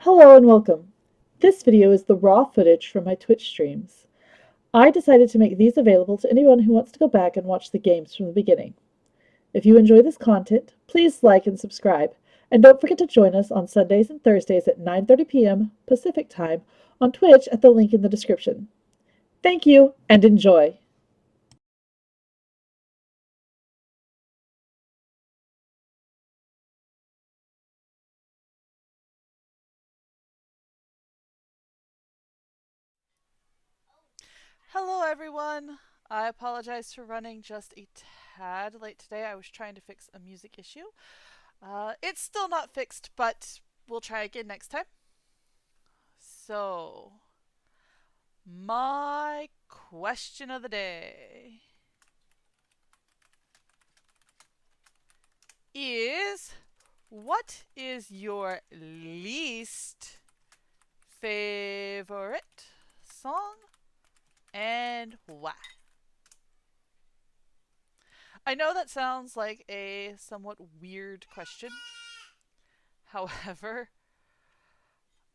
Hello and welcome. This video is the raw footage from my Twitch streams. I decided to make these available to anyone who wants to go back and watch the games from the beginning. If you enjoy this content, please like and subscribe, and don't forget to join us on Sundays and Thursdays at 9:30 p.m. Pacific Time on Twitch at the link in the description. Thank you and enjoy! Hello, everyone. I apologize for running just a tad late today. I was trying to fix a music issue. It's still not fixed, but we'll try again next time. So, my question of the day is, what is your least favorite song and why? I know that sounds like a somewhat weird question. However,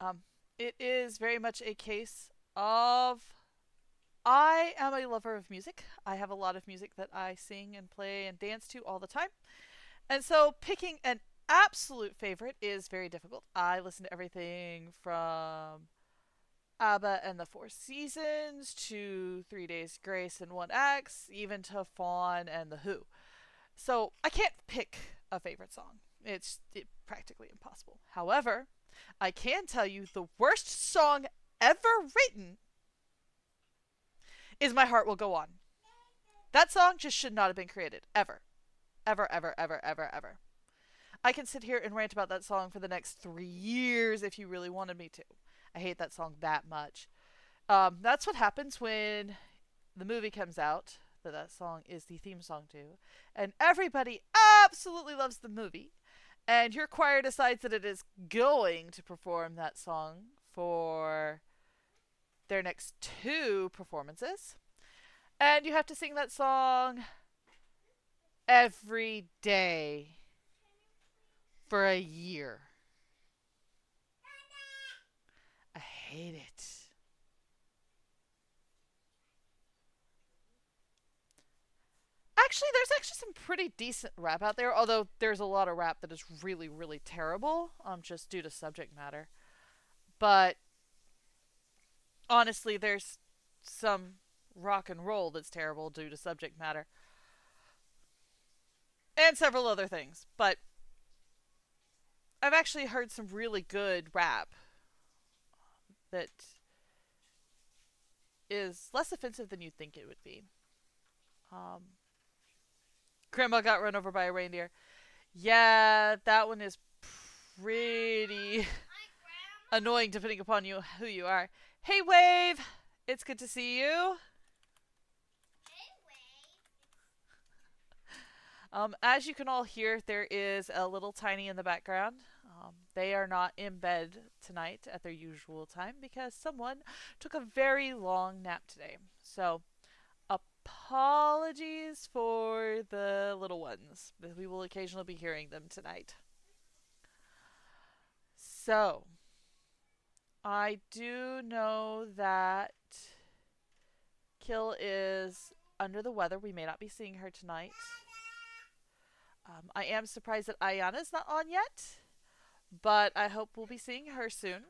um, it is very much a case of I am a lover of music. I have a lot of music that I sing and play and dance to all the time. And so picking an absolute favorite is very difficult. I listen to everything from ABBA and the Four Seasons to 3 Days Grace and 1X, even to Fawn and The Who. So I can't pick a favorite song. It's practically impossible. However, I can tell you the worst song ever written is My Heart Will Go On. That song just should not have been created. Ever. Ever, ever, ever, ever, ever. I can sit here and rant about that song for the next 3 years if you really wanted me to. I hate that song that much. That's what happens when the movie comes out, that song is the theme song to, and everybody absolutely loves the movie, and your choir decides that it is going to perform that song for their next two performances, and you have to sing that song every day for a year. I hate it. Actually, there's actually some pretty decent rap out there, although there's a lot of rap that is really, really terrible, just due to subject matter. But honestly, there's some rock and roll that's terrible due to subject matter, and several other things. But I've actually heard some really good rap that is less offensive than you'd think it would be. Um, Grandma got run over by a reindeer. Yeah, that one is pretty annoying depending upon you who you are. Hey, Wave! It's good to see you. As you can all hear, there is a little tiny in the background. They are not in bed tonight at their usual time because someone took a very long nap today. So, apologies for the little ones. We will occasionally be hearing them tonight. So, I do know that Kill is under the weather. We may not be seeing her tonight. I am surprised that Ayana's not on yet, but I hope we'll be seeing her soon.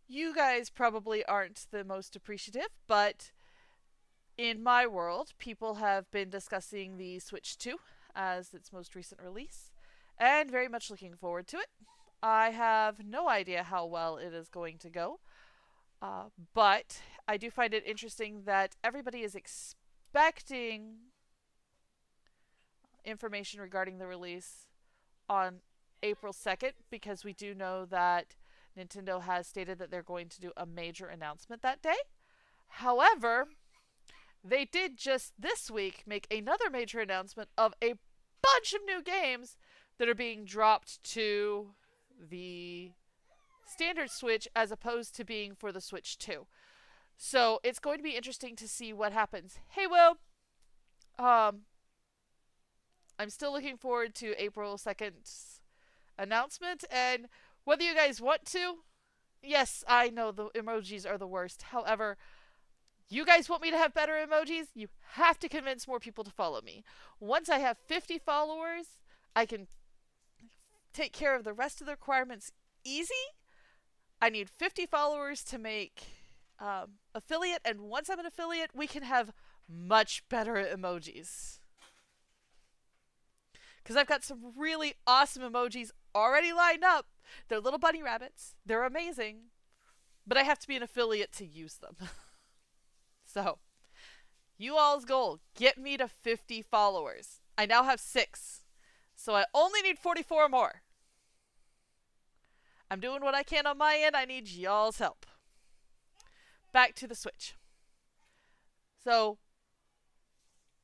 You guys probably aren't the most appreciative, but in my world, people have been discussing the Switch 2 as its most recent release, and very much looking forward to it. I have no idea how well it is going to go, but I do find it interesting that everybody is expecting information regarding the release on April 2nd because we do know that Nintendo has stated that they're going to do a major announcement that day. However, they did just this week make another major announcement of a bunch of new games that are being dropped to the standard Switch as opposed to being for the Switch 2. So it's going to be interesting to see what happens. Hey, Will. Um, I'm still looking forward to April 2nd's announcement, and whether you guys want to, yes, I know the emojis are the worst. However, you guys want me to have better emojis? You have to convince more people to follow me. Once I have 50 followers, I can take care of the rest of the requirements easy. I need 50 followers to make affiliate, and once I'm an affiliate, we can have much better emojis. Because I've got some really awesome emojis already lined up. They're little bunny rabbits. They're amazing. But I have to be an affiliate to use them. So, you all's goal, get me to 50 followers. I now have 6. So I only need 44 more. I'm doing what I can on my end. I need y'all's help. Back to the Switch. So,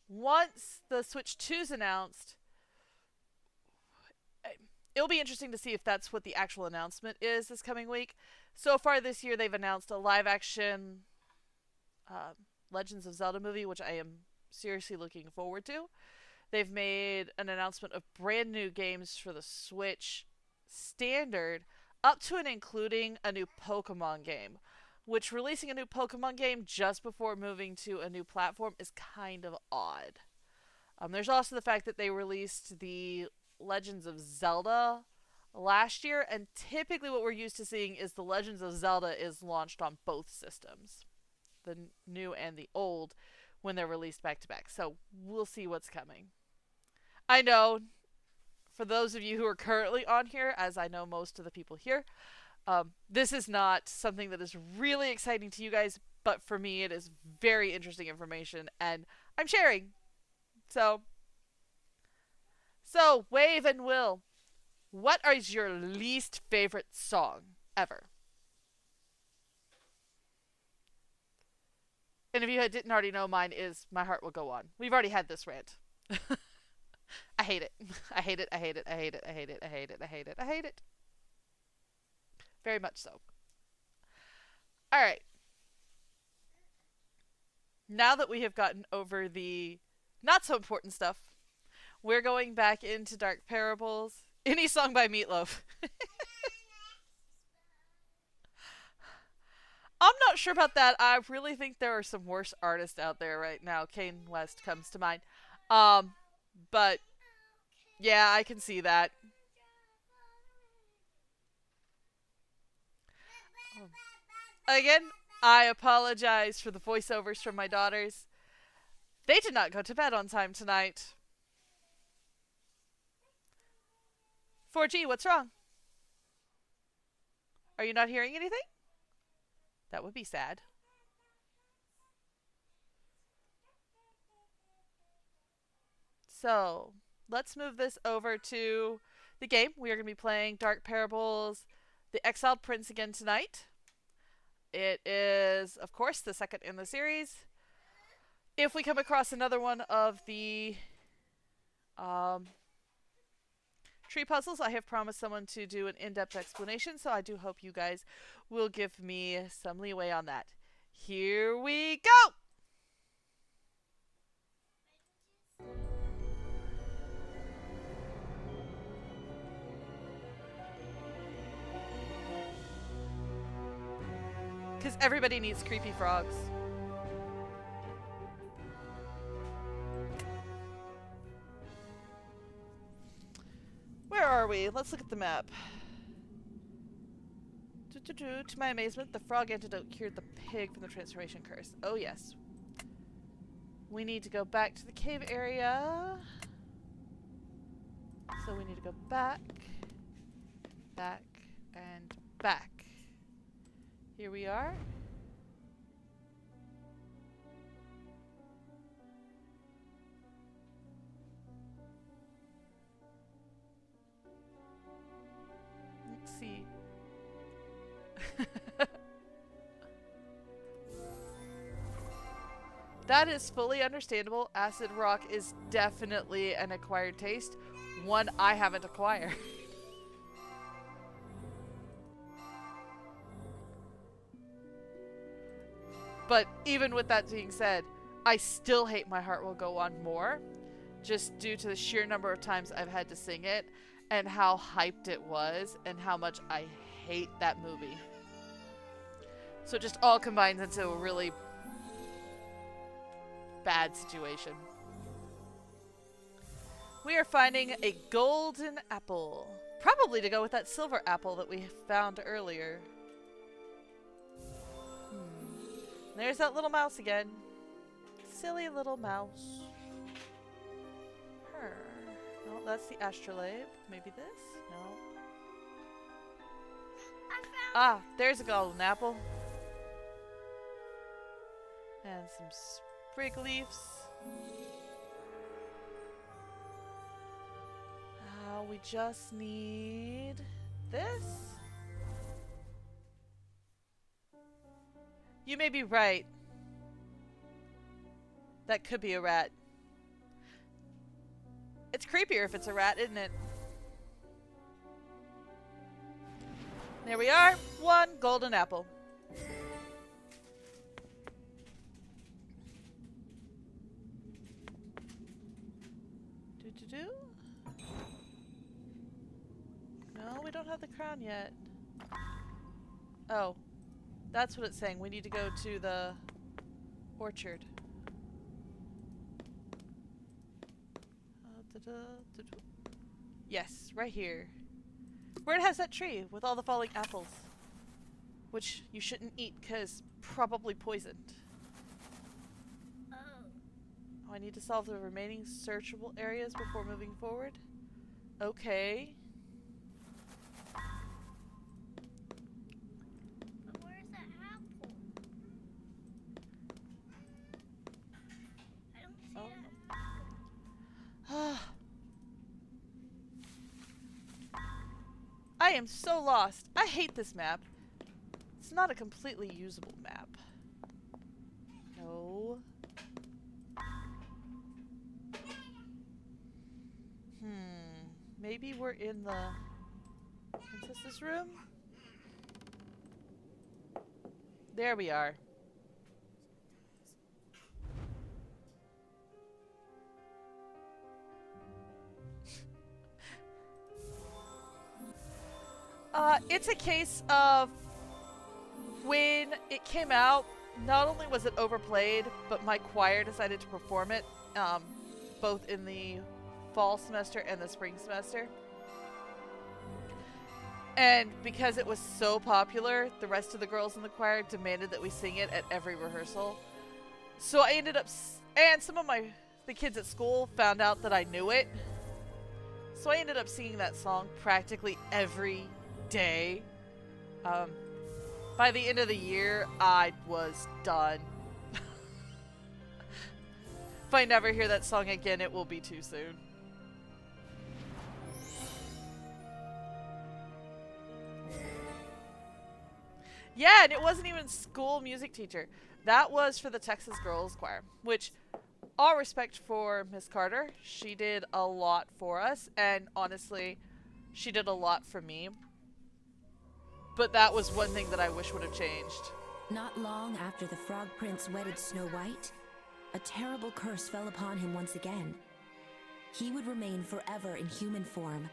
once the Switch 2's announced, it'll be interesting to see if that's what the actual announcement is this coming week. So far this year, they've announced a live-action Legends of Zelda movie, which I am seriously looking forward to. They've made an announcement of brand new games for the Switch Standard, up to and including a new Pokemon game, which releasing a new Pokemon game just before moving to a new platform is kind of odd. There's also the fact that they released the Legends of Zelda last year, and typically what we're used to seeing is the Legends of Zelda is launched on both systems, the new and the old, when they're released back to back. So we'll see what's coming. I know, for those of you who are currently on here, as I know most of the people here, this is not something that is really exciting to you guys, but for me it is very interesting information, and I'm sharing. So, Wave and Will, what is your least favorite song ever? And if you didn't already know, mine is My Heart Will Go On. We've already had this rant. I hate it. I hate it. I hate it. I hate it. I hate it. I hate it. I hate it. I hate it. Very much so. Alright. Now that we have gotten over the not so important stuff, we're going back into Dark Parables. Any song by Meatloaf. I'm not sure about that. I really think there are some worse artists out there right now. Kanye West comes to mind. But yeah, I can see that. Again, I apologize for the voiceovers from my daughters. They did not go to bed on time tonight. 4G, what's wrong? Are you not hearing anything? That would be sad. So, let's move this over to the game. We are going to be playing Dark Parables, The Exiled Prince again tonight. It is, of course, the second in the series. If we come across another one of the tree puzzles, I have promised someone to do an in-depth explanation, so I do hope you guys will give me some leeway on that. Here we go! Because everybody needs creepy frogs. Where are we? Let's look at the map. To my amazement, the frog antidote cured the pig from the transformation curse. Oh yes. We need to go back to the cave area. So we need to go back, back, and back. Here we are. Let's see. That is fully understandable. Acid rock is definitely an acquired taste. One I haven't acquired. But even with that being said, I still hate My Heart Will Go On more, just due to the sheer number of times I've had to sing it. and how hyped it was and how much I hate that movie. So it just all combines into a really bad situation. We are finding a golden apple. Probably to go with that silver apple that we found earlier. There's that little mouse again. Silly little mouse. Her. No, that's the astrolabe. Maybe this? No. Ah, there's a golden apple. And some sprig leaves. We just need this. You may be right. That could be a rat. It's creepier if it's a rat, isn't it? There we are. One golden apple. Do-do-do. No, we don't have the crown yet. Oh. That's what it's saying. We need to go to the orchard. Yes, right here. Where it has that tree with all the falling apples. Which you shouldn't eat because probably poisoned. Oh, I need to solve the remaining searchable areas before moving forward. Okay. But where's that apple? I don't see that apple. I am so lost. I hate this map. It's not a completely usable map. No. Maybe we're in the princess's room? There we are. It's a case of when it came out, not only was it overplayed, but my choir decided to perform it, both in the fall semester and the spring semester. And because it was so popular, the rest of the girls in the choir demanded that we sing it at every rehearsal. So I ended up, and some of the kids at school found out that I knew it. So I ended up singing that song practically every day. By the end of the year, I was done. If I never hear that song again, it will be too soon. Yeah, and it wasn't even school music teacher. That was for the Texas Girls Choir, which, all respect for Miss Carter, she did a lot for us, and honestly, she did a lot for me. But that was one thing that I wish would have changed. Not long after the Frog Prince wedded Snow White, a terrible curse fell upon him once again. He would remain forever in human form,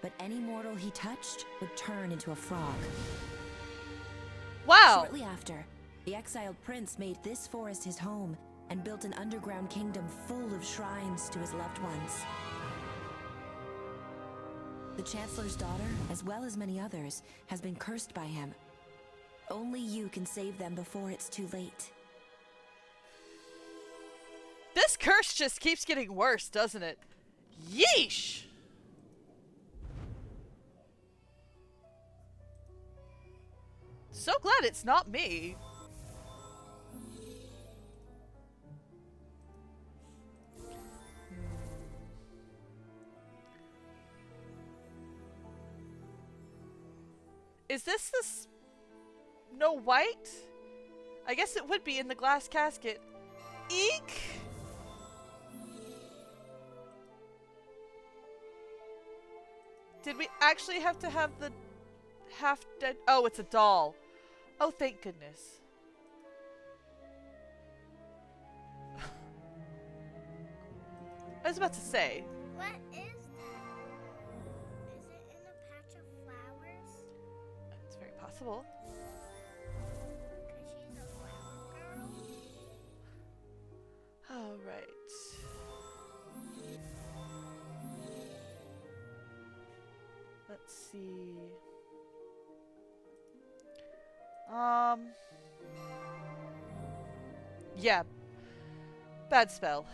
but any mortal he touched would turn into a frog. Wow! Shortly after, the exiled prince made this forest his home and built an underground kingdom full of shrines to his loved ones. The Chancellor's daughter, as well as many others, has been cursed by him. Only you can save them before it's too late. This curse just keeps getting worse, doesn't it? Yeesh! So glad it's not me. Is this the Snow White? I guess it would be in the glass casket. Eek! Did we actually have to have the half-dead... Oh, it's a doll. Oh, thank goodness. I was about to say. What is that? Is possible. 'Cause she's a flower girl. All right. Let's see. Yeah. Bad spell.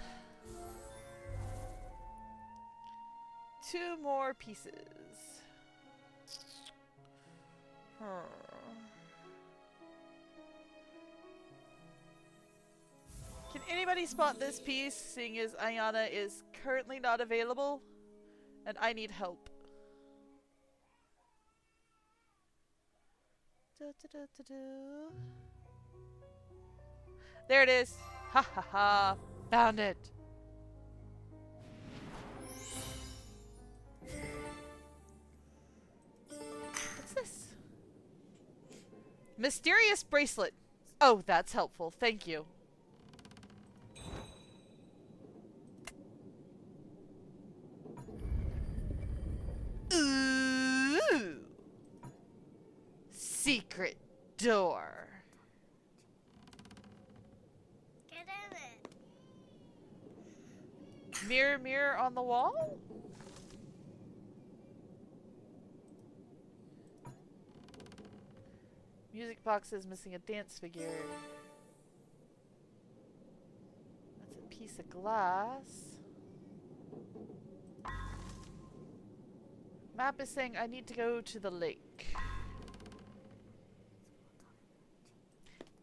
2 more pieces. Can anybody spot this piece, seeing as Ayana is currently not available? And I need help. There it is. Ha ha ha. Found it. What's this? Mysterious bracelet. Oh, that's helpful. Thank you. Ooh. Secret door. Get in it. Mirror, mirror on the wall? Music box is missing a dance figure. That's a piece of glass. Map is saying I need to go to the lake.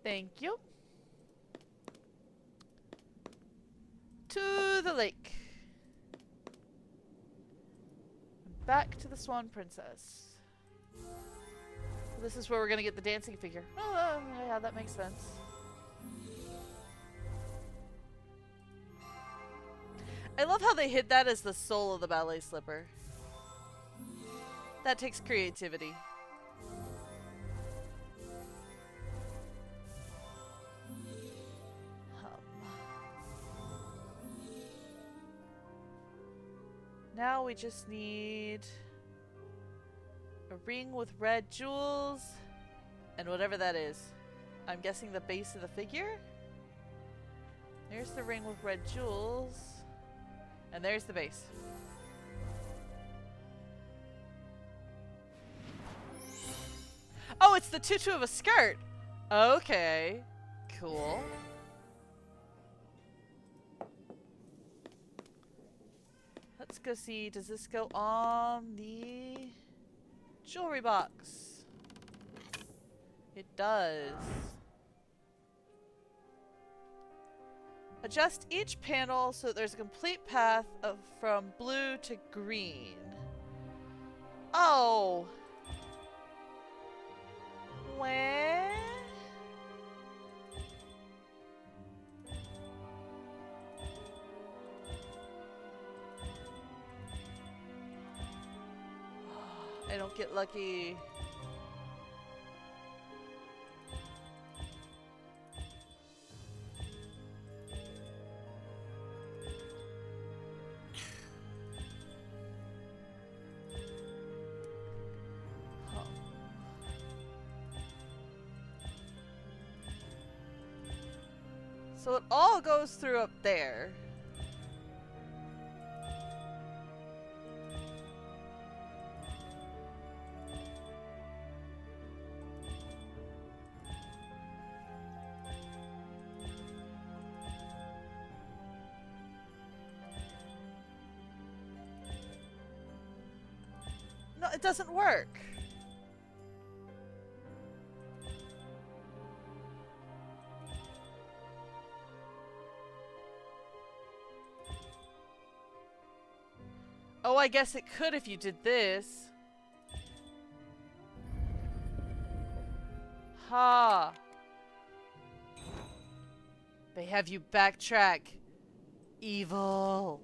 Thank you. To the lake. Back to the Swan Princess. This is where we're gonna get the dancing figure. Oh, yeah, that makes sense. I love how they hid that as the soul of the ballet slipper. That takes creativity. Now we just need a ring with red jewels and whatever that is. I'm guessing the base of the figure? There's the ring with red jewels. And there's the base. Oh, it's the tutu of a skirt! Okay. Cool. Let's go see, does this go on the jewelry box? It does. Adjust each panel so that there's a complete path from blue to green. Oh! Where? I don't get lucky. Huh. So it all goes through up there. No, it doesn't work. Oh, I guess it could if you did this. Ha! They have you backtrack. Evil.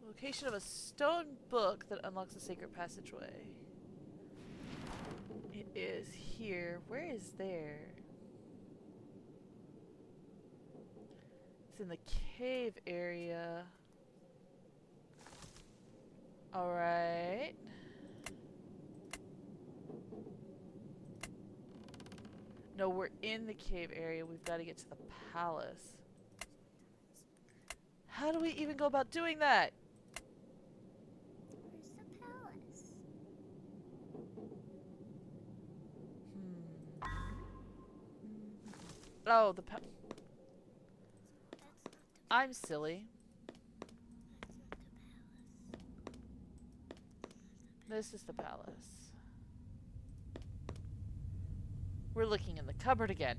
Location of a stone book that unlocks a sacred passageway. It is here. Where is there? It's in the cave area. Alright. No, we're in the cave area. We've got to get to the palace. How do we even go about doing that? Where's the palace? Oh, That's not the I'm silly. This is the palace. We're looking in the cupboard again.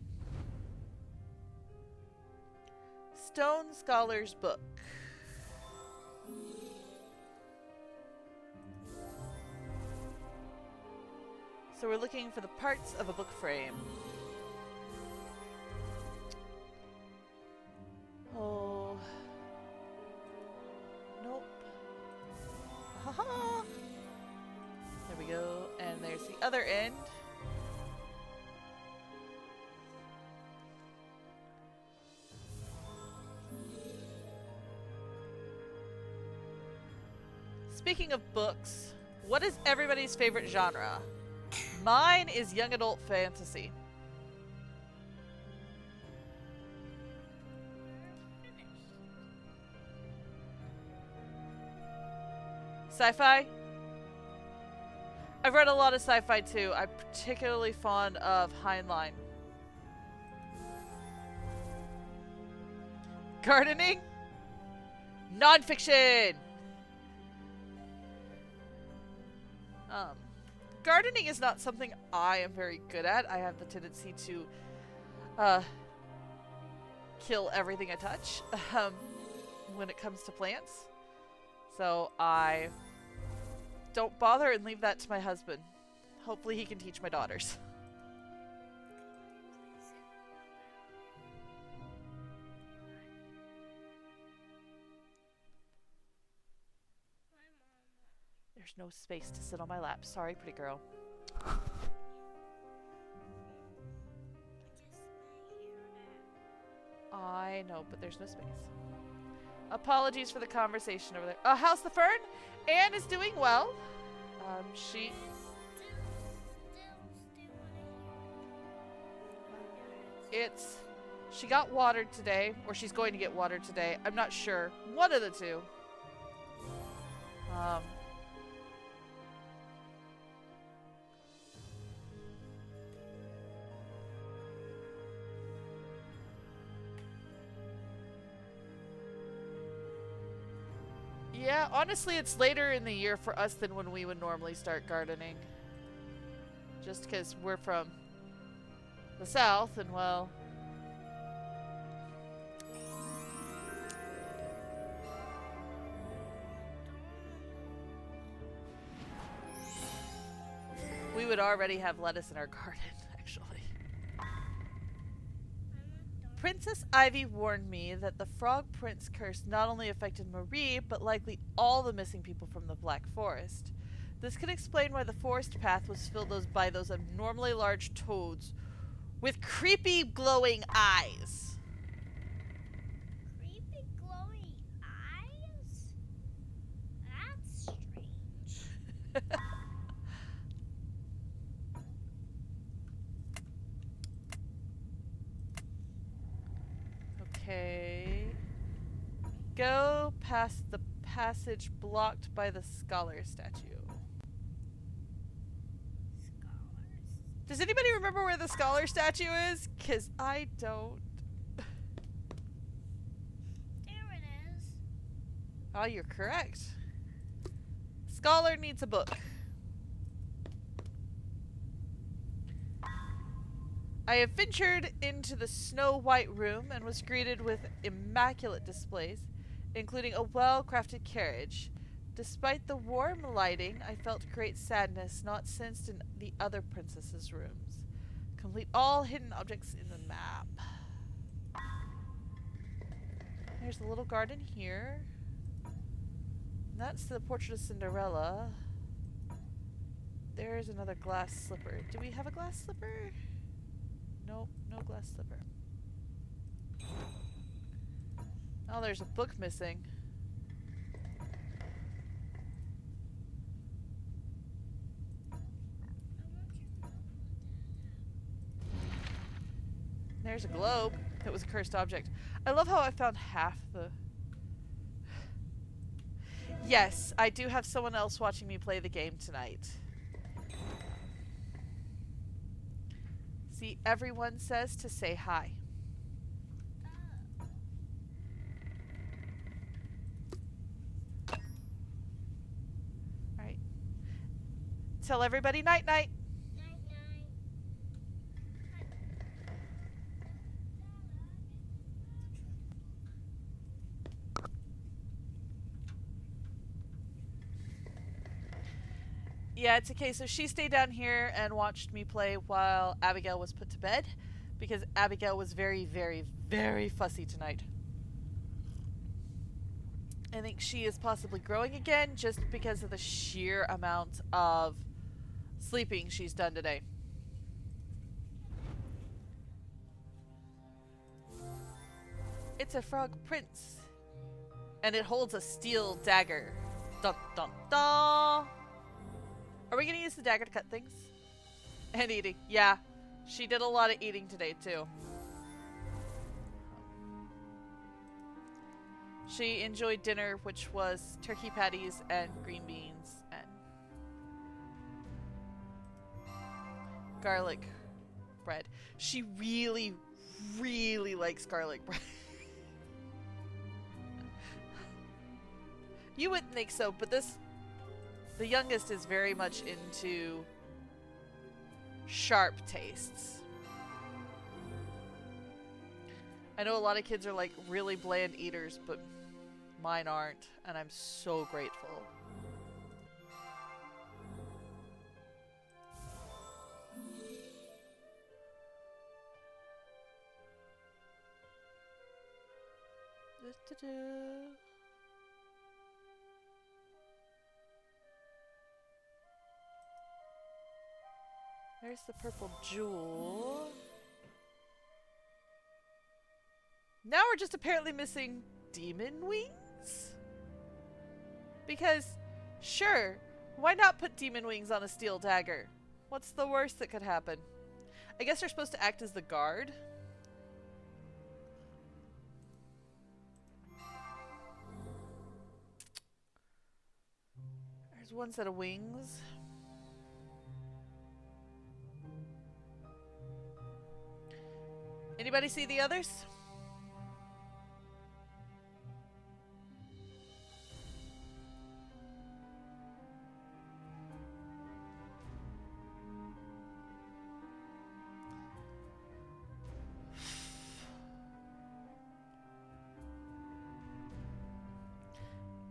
Stone Scholar's Book. So we're looking for the parts of a book frame. Oh. Nope. Haha. There we go. And there's the other end. Speaking of books, what is everybody's favorite genre? Mine is young adult fantasy. Sci-fi? I've read a lot of sci-fi too. I'm particularly fond of Heinlein. Gardening? Nonfiction! Gardening is not something I am very good at. I have the tendency to kill everything I touch when it comes to plants. So I don't bother and leave that to my husband. Hopefully he can teach my daughters. There's no space to sit on my lap. Sorry, pretty girl. I know, but there's no space. Apologies for the conversation over there. How's the fern? Anne is doing well. She got watered today, or she's going to get watered today. I'm not sure. One of the two. Yeah, honestly, it's later in the year for us than when we would normally start gardening. Just because we're from the south, and well... we would already have lettuce in our garden, actually. Princess Ivy warned me that the Frog Prince curse not only affected Marie, but likely all the missing people from the Black Forest. This could explain why the forest path was filled by those abnormally large toads with creepy glowing eyes. Creepy glowing eyes? That's strange. Okay. Go past the passage blocked by the scholar statue. Scholars. Does anybody remember where the scholar statue is? 'Cause I don't. There it is. Oh, you're correct. Scholar needs a book. I have ventured into the Snow White room and was greeted with immaculate displays, including a well-crafted carriage. Despite the warm lighting, I felt great sadness not sensed in the other princesses' rooms. Complete all hidden objects in the map. There's a little garden here. And that's the portrait of Cinderella. There's another glass slipper. Do we have a glass slipper? Nope, no glass slipper. Oh, there's a book missing. there's a globe that was a cursed object. I love how I found half the... Yes, I do have someone else watching me play the game tonight. See, everyone says to say hi. Alright. Tell everybody night-night. Night night. Yeah, it's okay. So she stayed down here and watched me play while Abigail was put to bed, because Abigail was very, very, very fussy tonight. I think she is possibly growing again just because of the sheer amount of sleeping she's done today. It's a frog prince, and it holds a steel dagger. Dun dun dun! Are we gonna use the dagger to cut things? And eating. Yeah. She did a lot of eating today, too. She enjoyed dinner, which was turkey patties and green beans and garlic bread. She really, really likes garlic bread. You wouldn't think so, but the youngest is very much into sharp tastes. I know a lot of kids are like really bland eaters, but mine aren't, and I'm so grateful. Du-du-du. There's the purple jewel. Now we're just apparently missing demon wings? Because, sure, why not put demon wings on a steel dagger? What's the worst that could happen? I guess they're supposed to act as the guard. There's one set of wings. Anybody see the others?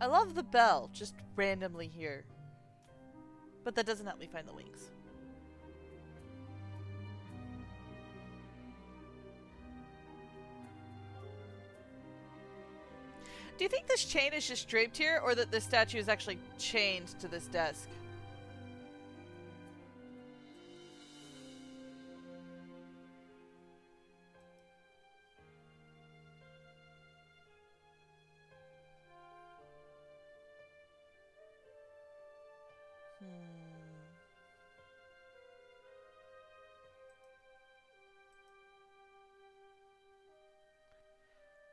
I love the bell, just randomly here. But that doesn't help me find the wings. Do you think this chain is just draped here, or that this statue is actually chained to this desk?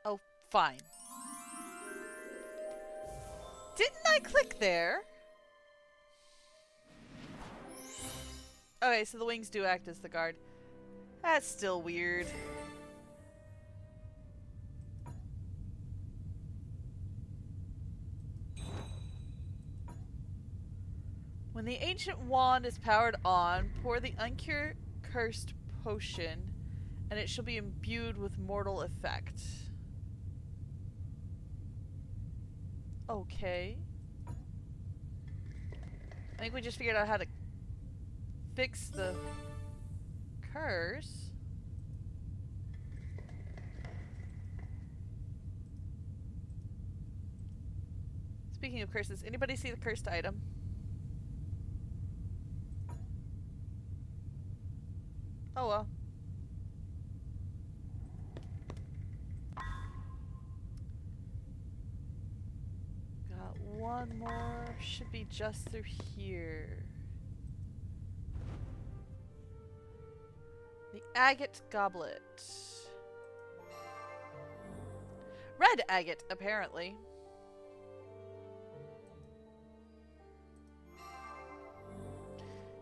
Oh, fine. Didn't I click there? Okay, so the wings do act as the guard. That's still weird. When the ancient wand is powered on, pour the uncursed potion, and it shall be imbued with mortal effect. Okay. I think we just figured out how to fix the curse. Speaking of curses, anybody see the cursed item? Oh well. Got one more. Should be just through here. The agate goblet. Red agate, apparently.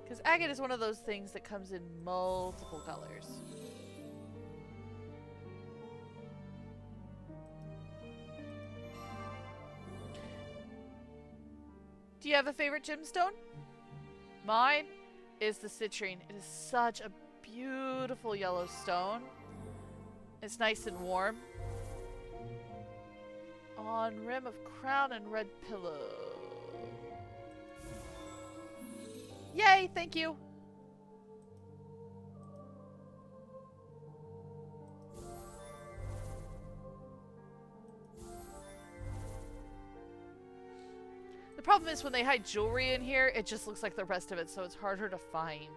Because agate is one of those things that comes in multiple colors. Do you have a favorite gemstone? Mine is the citrine. It is such a beautiful yellow stone. It's nice and warm. On rim of crown and red pillow. Yay, thank you. The problem is when they hide jewelry in here, it just looks like the rest of it, so it's harder to find.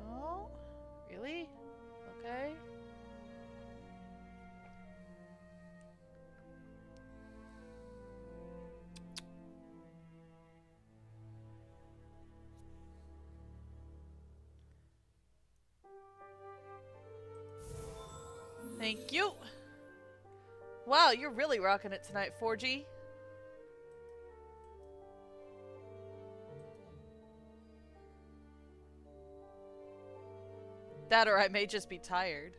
No? Really? Okay. Thank you. Wow, you're really rocking it tonight, 4G. That or I may just be tired.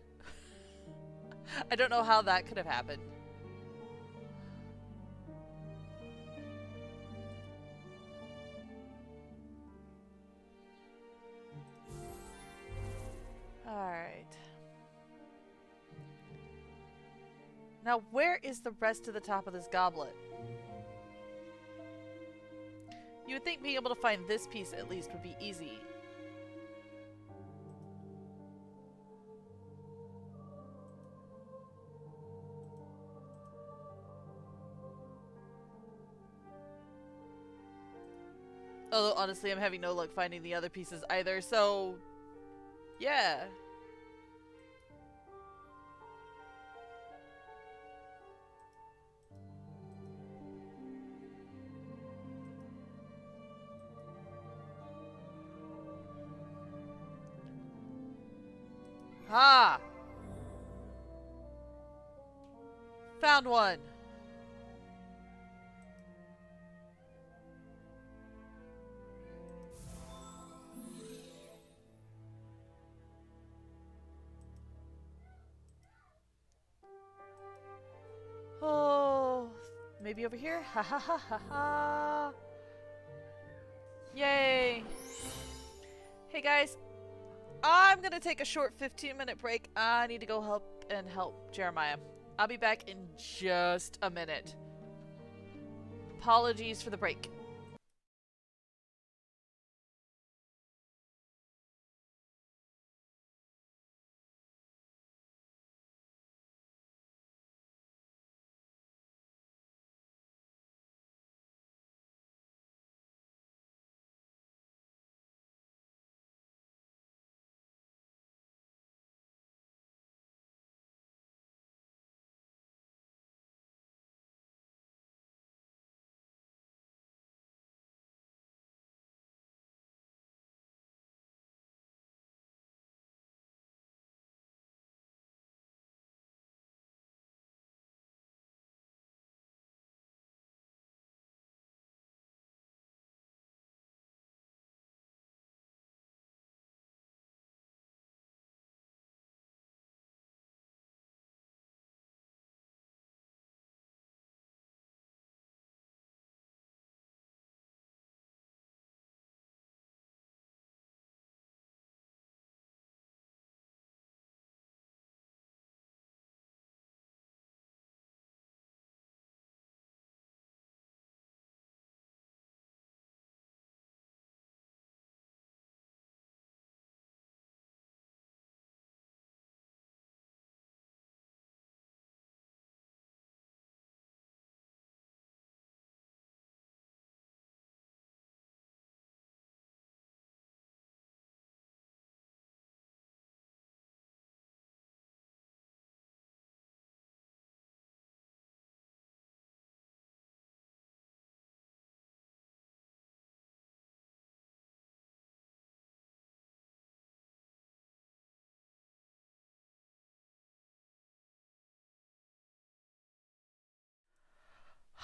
I don't know how that could have happened. Alright. Now, where is the rest of the top of this goblet? You would think being able to find this piece at least would be easy. Although, honestly, I'm having no luck finding the other pieces either, so... yeah. Ah! Found one! Oh, maybe over here? Ha ha ha ha ha! Yay! Hey guys, I'm gonna take a short 15-minute break. I need to go help Jeremiah. I'll be back in just a minute. Apologies for the break.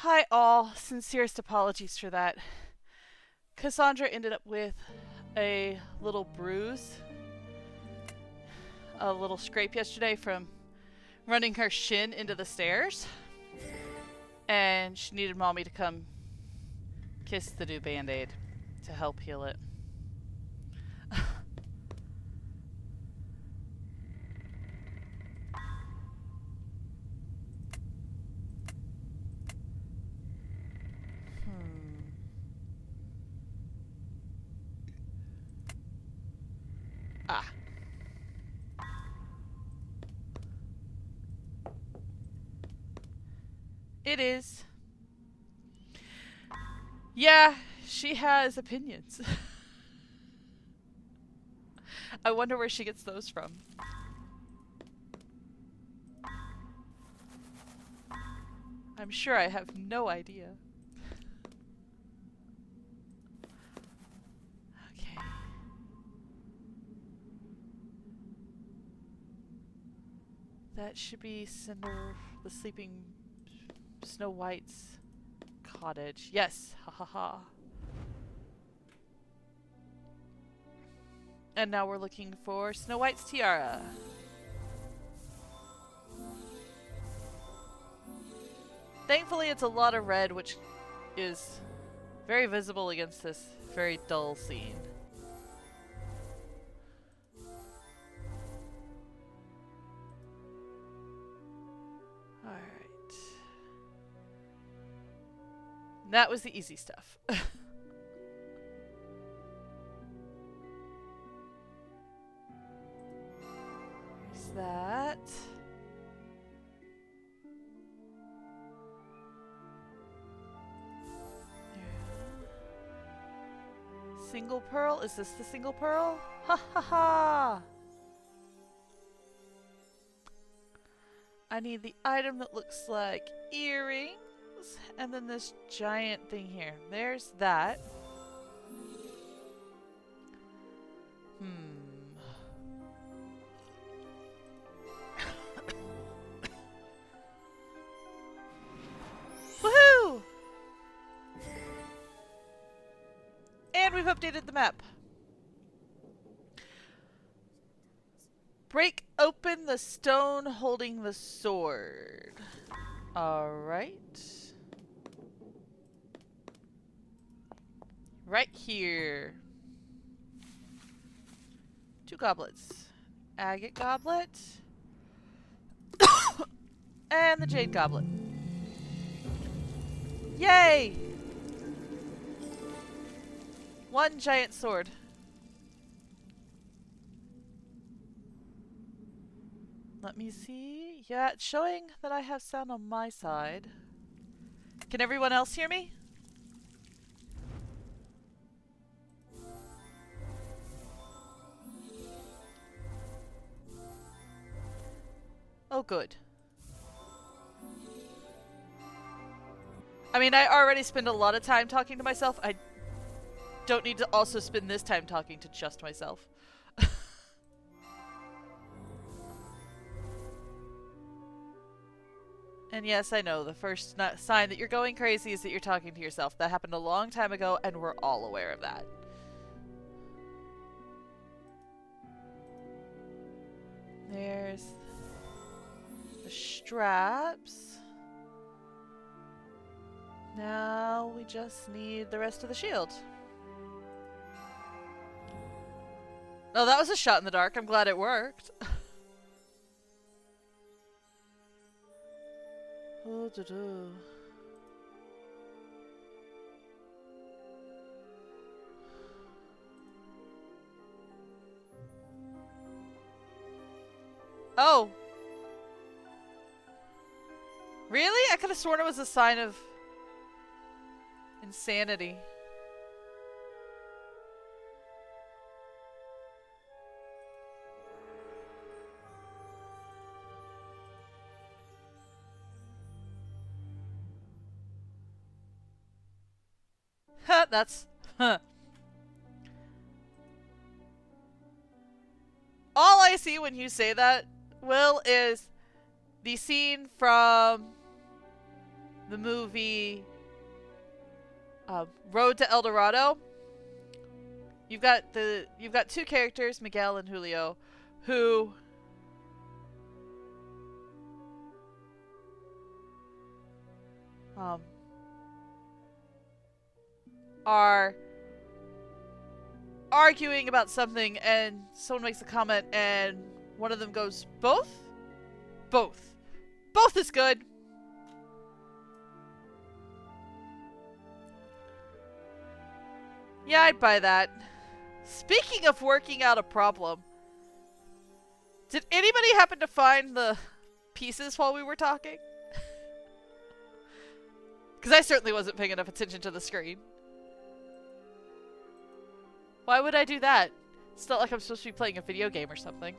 Hi all, sincerest apologies for that. Cassandra ended up with a little bruise, a little scrape yesterday from running her shin into the stairs. And she needed mommy to come kiss the new band-aid to help heal it. Ah. It is. Yeah, she has opinions. I wonder where she gets those from. I'm sure I have no idea. Okay. That should be Cinder, the sleeping Snow White's cottage. Yes, ha ha ha. And now we're looking for Snow White's tiara. Thankfully, it's a lot of red, which is very visible against this very dull scene. Alright. That was the easy stuff. There's that. Single pearl? Is this the single pearl? Ha ha ha! I need the item that looks like earrings, and then this giant thing here. There's that. Woohoo! And we've updated the map. Break open the stone holding the sword. Alright. Right here. 2 goblets. Agate goblet. And the jade goblet. Yay! 1 giant sword. Let me see. Yeah, it's showing that I have sound on my side. Can everyone else hear me? Oh, good. I mean, I already spend a lot of time talking to myself. I don't need to also spend this time talking to just myself. And yes, I know, the first sign that you're going crazy is that you're talking to yourself. That happened a long time ago, and we're all aware of that. There's the straps. Now we just need the rest of the shield. Oh, that was a shot in the dark. I'm glad it worked. Oh, oh. Really? I could have sworn it was a sign of insanity. That's... Huh. All I see when you say that, Will, is the scene from the movie Road to El Dorado. You've got two characters, Miguel and Julio, who are arguing about something, and someone makes a comment, and one of them goes, "Both? Both. Both is good." Yeah, I'd buy that. Speaking of working out a problem, did anybody happen to find the pieces while we were talking? Because I certainly wasn't paying enough attention to the screen. Why would I do that? It's not like I'm supposed to be playing a video game or something.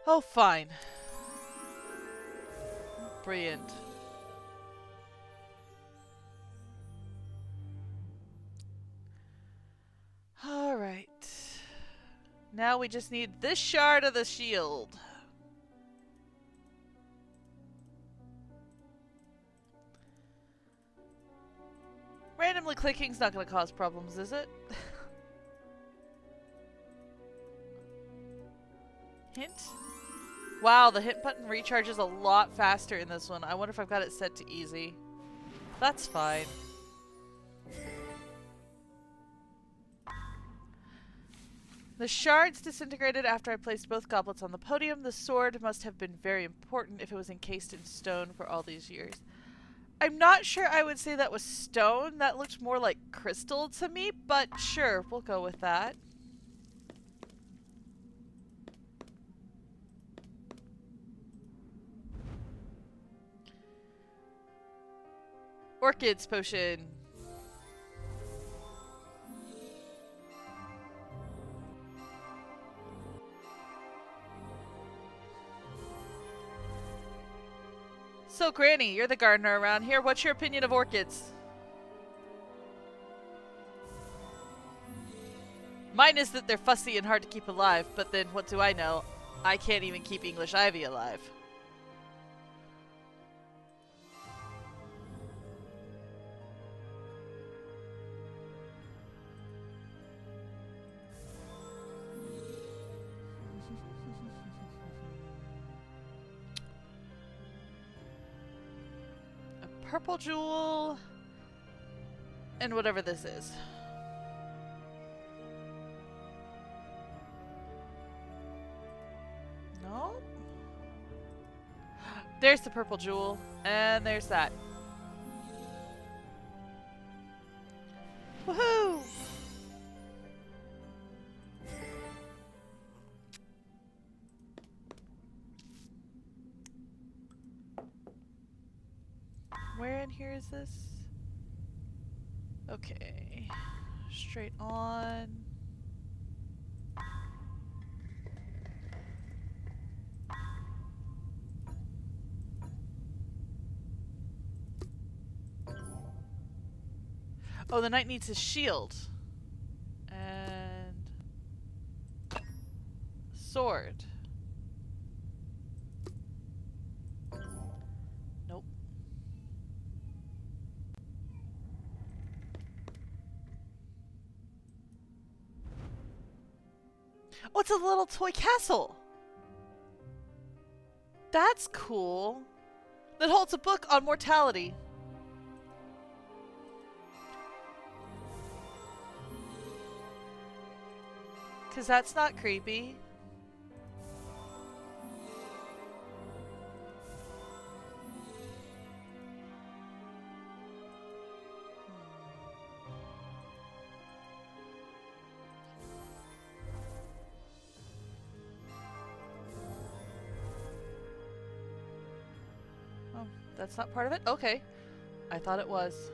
Oh, fine. Brilliant. Alright. Now we just need this shard of the shield. Randomly clicking's not going to cause problems, is it? Hint? Wow, the hit button recharges a lot faster in this one. I wonder if I've got it set to easy. That's fine. The shards disintegrated after I placed both goblets on the podium. The sword must have been very important if it was encased in stone for all these years. I'm not sure I would say that was stone. That looked more like crystal to me, but sure, we'll go with that. Orchids potion. So, Granny, you're the gardener around here. What's your opinion of orchids? Mine is that they're fussy and hard to keep alive, but then what do I know? I can't even keep English ivy alive. Purple jewel, and whatever this is. No? There's the purple jewel, and there's that. Woohoo! Where in here is this? Okay. Straight on. Oh, the knight needs his shield. And sword. Nope. Oh, it's a little toy castle. That's cool. That holds a book on mortality. Because that's not creepy. Oh, that's not part of it? Okay. I thought it was.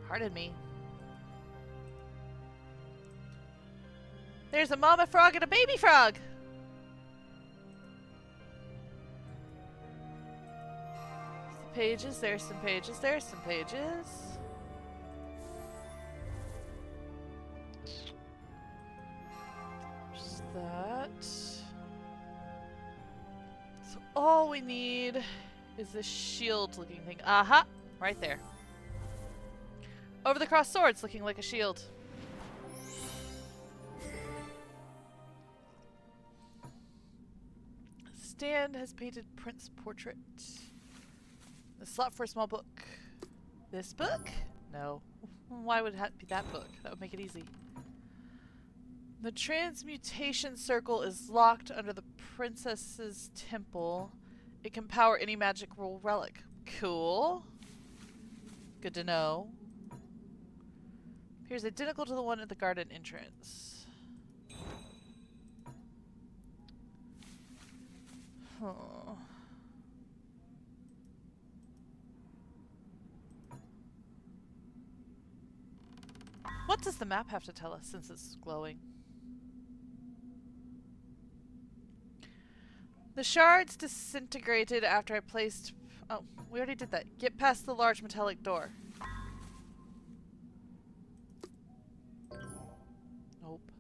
Pardon me. There's a mama frog and a baby frog! Some pages, there's some pages, there's some pages. all we need is this shield looking thing. Aha! Right there. Over the crossed swords looking like a shield. Stan has painted Prince's portrait. The slot for a small book. This book? No. Why would it be that book? That would make it easy. The transmutation circle is locked under the princess's temple. It can power any magical relic. Cool. Good to know. Appears identical to the one at the garden entrance. Huh. What does the map have to tell us since it's glowing? The shards disintegrated after I placed... Oh, we already did that. Get past the large metallic door. Nope.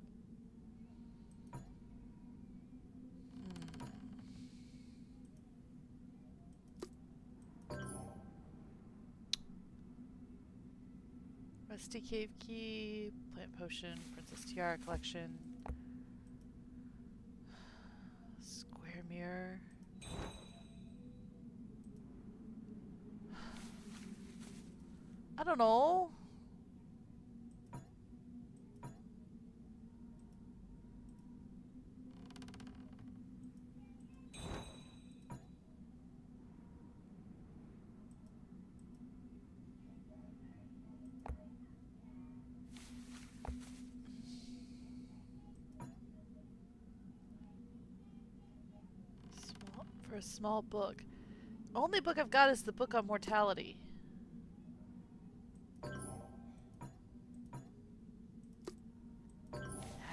Rusty cave key, plant potion, princess tiara collection, square mirror. I don't know. For a small book. Only book I've got is the book on mortality.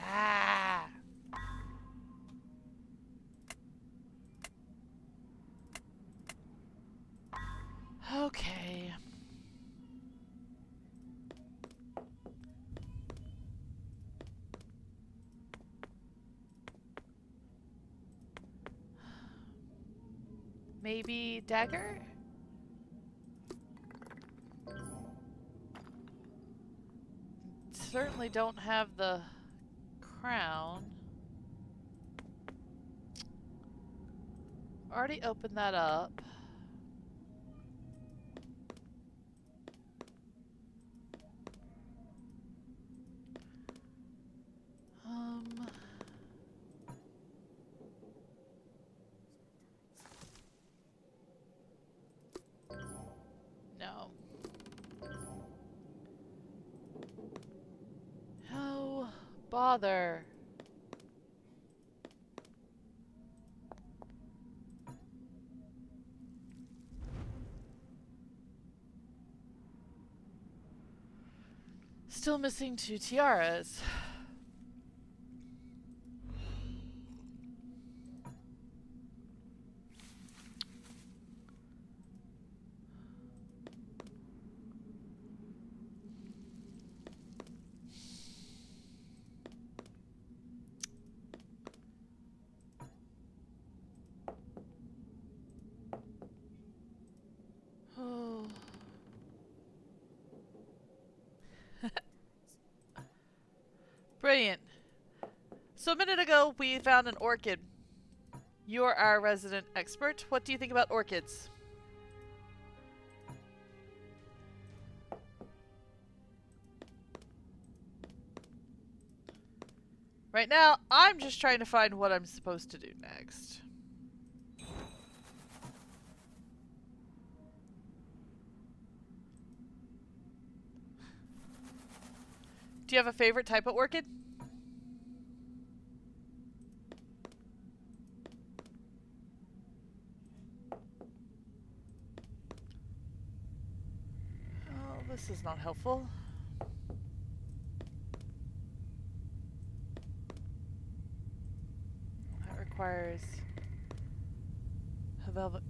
Ah. Okay. Maybe dagger? Certainly don't have the crown. Already opened that up. No. Oh, bother. Still missing 2 tiaras. Oh. Brilliant. So a minute ago, we found an orchid. You're our resident expert. What do you think about orchids? Right now, I'm just trying to find what I'm supposed to do next. Do you have a favorite type of orchid? Oh, this is not helpful. That requires a velvet.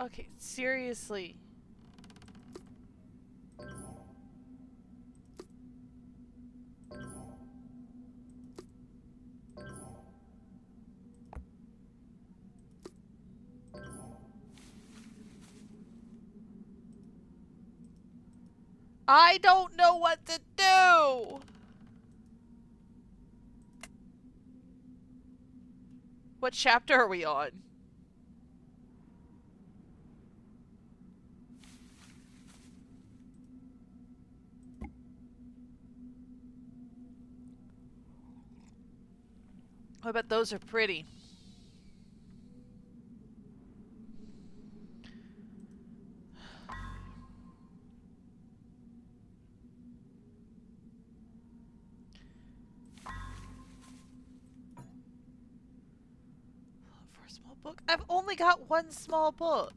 Okay, seriously. I don't know what to do! What chapter are we on? I bet those are pretty. For a small book? I've only got one small book.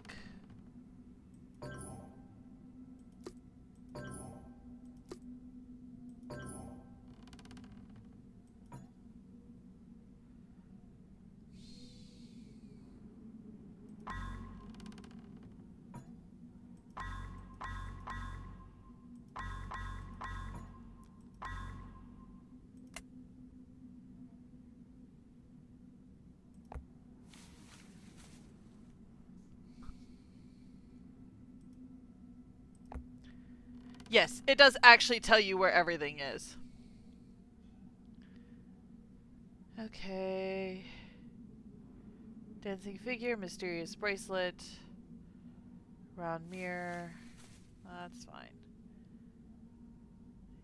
Yes, it does actually tell you where everything is. Okay. Dancing figure, mysterious bracelet, round mirror. That's fine.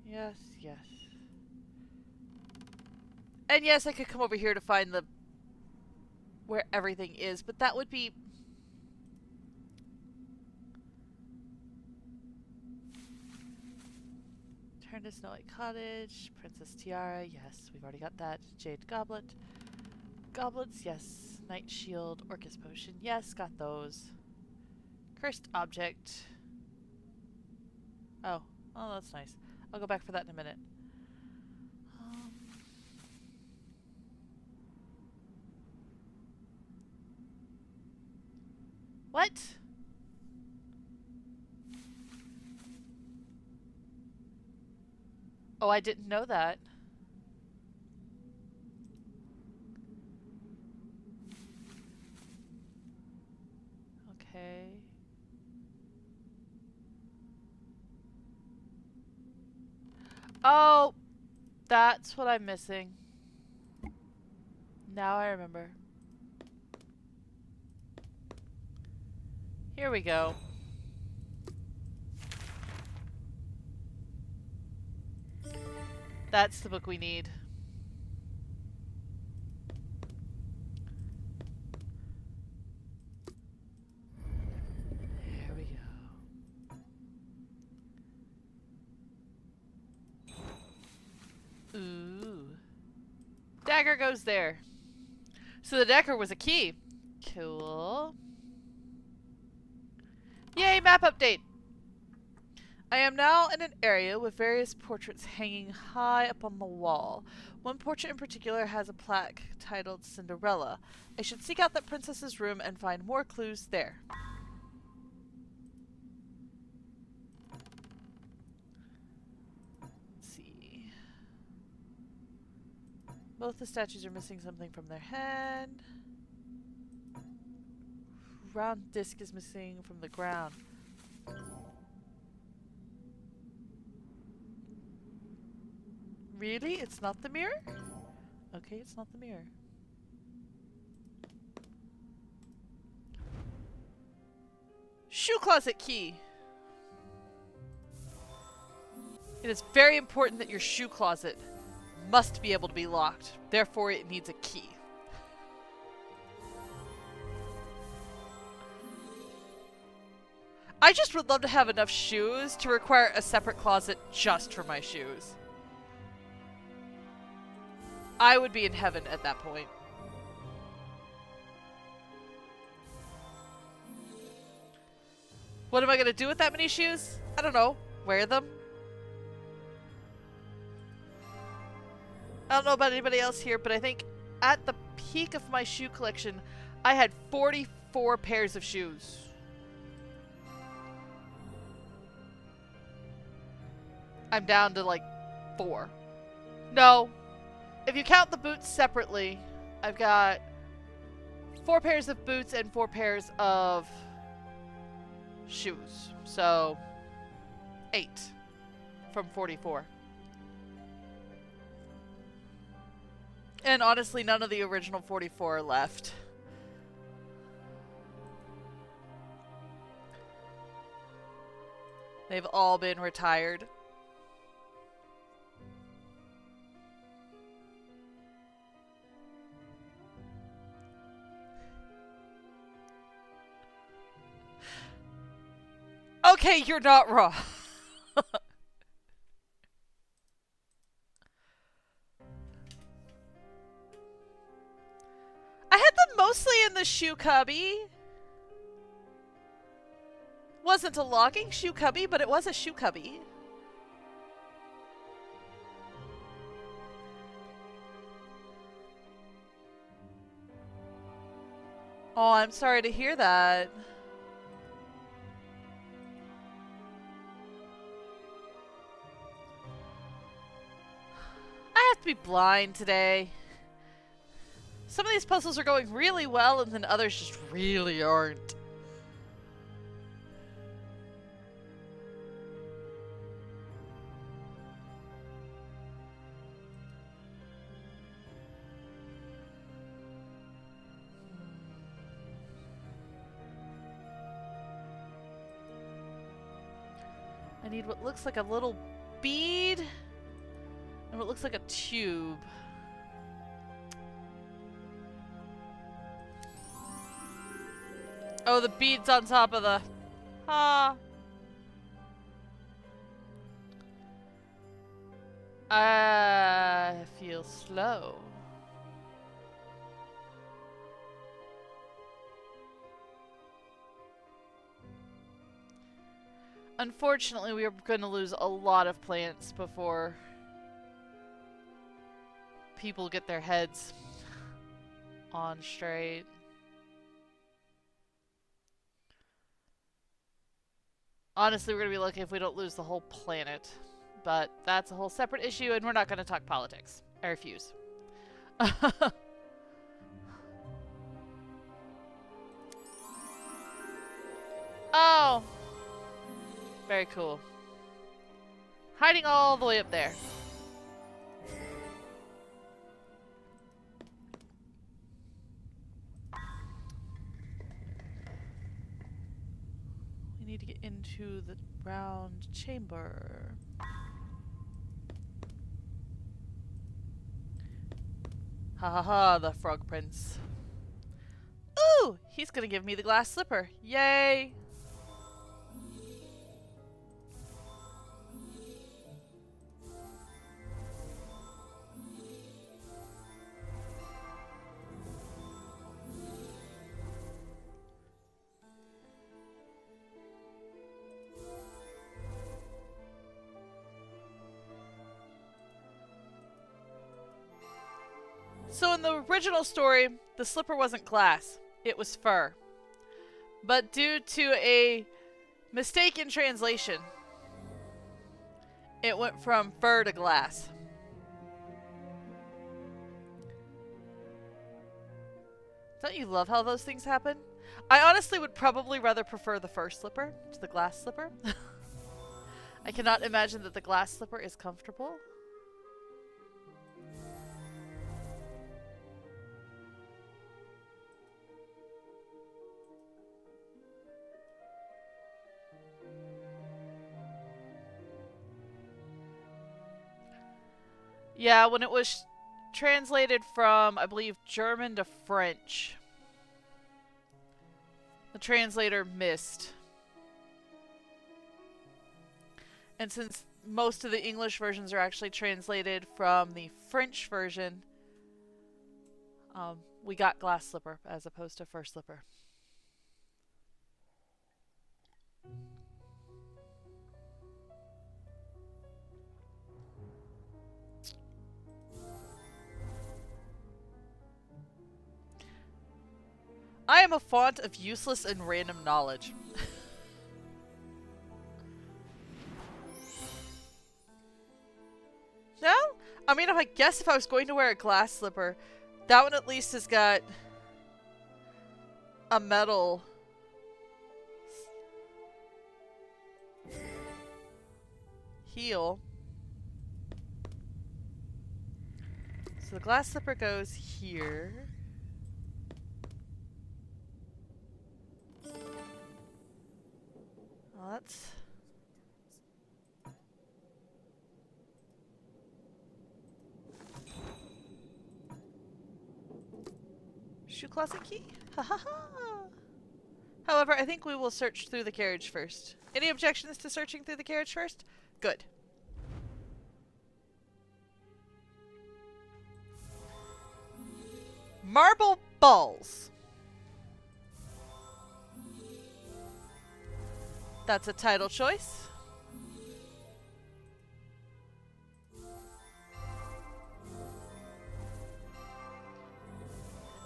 Yes, yes. And yes, I could come over here to find the where everything is, but that would be Turn to Snow White Cottage, Princess Tiara, yes, we've already got that. Jade Goblet. Goblets, yes. Night Shield, Orcus Potion, yes, got those. Cursed Object. Oh, that's nice. I'll go back for that in a minute. What? Oh, I didn't know that. Okay. Oh, that's what I'm missing. Now I remember. Here we go. That's the book we need. There we go. Ooh. Dagger goes there. So the dagger was a key. Cool. Yay, map update! I am now in an area with various portraits hanging high up on the wall. One portrait in particular has a plaque titled Cinderella. I should seek out that princess's room and find more clues there. Let's see. Both the statues are missing something from their head. Round disc is missing from the ground. Really? It's not the mirror? Okay, it's not the mirror. Shoe closet key! It is very important that your shoe closet must be able to be locked. Therefore, it needs a key. I just would love to have enough shoes to require a separate closet just for my shoes. I would be in heaven at that point. What am I going to do with that many shoes? I don't know. Wear them? I don't know about anybody else here, but I think at the peak of my shoe collection, I had 44 pairs of shoes. I'm down to like 4. No. If you count the boots separately, I've got 4 pairs of boots and 4 pairs of shoes. So 8 from 44. And honestly, none of the original 44 are left. They've all been retired. Okay, you're not wrong. I had them mostly in the shoe cubby. Wasn't a logging shoe cubby, but it was a shoe cubby. Oh, I'm sorry to hear that. I have to be blind today. Some of these puzzles are going really well, and then others just really aren't. I need what looks like a little bead and what looks like a tube. Oh, the bead's on top of the... Ah. I feel slow. Unfortunately, we are going to lose a lot of plants before people get their heads on straight. Honestly, we're going to be lucky if we don't lose the whole planet. But that's a whole separate issue, and we're not going to talk politics. I refuse. Oh! Very cool. Hiding all the way up there. We need to get into the round chamber. Ha ha ha, the Frog Prince. Ooh! He's gonna give me the glass slipper. Yay! So in the original story, the slipper wasn't glass, it was fur. But due to a mistake in translation, it went from fur to glass. Don't you love how those things happen? I honestly would probably rather prefer the fur slipper to the glass slipper. I cannot imagine that the glass slipper is comfortable. Yeah, when it was translated from, I believe, German to French, the translator missed. And since most of the English versions are actually translated from the French version, we got glass slipper as opposed to fur slipper. I am a font of useless and random knowledge. I mean, I guess if I was going to wear a glass slipper, that one at least has got a metal heel. So the glass slipper goes here. Well, that's... Shoe closet key? Ha ha ha! However, I think we will search through the carriage first. Any objections to searching through the carriage first? Good. Marble balls. That's a title choice.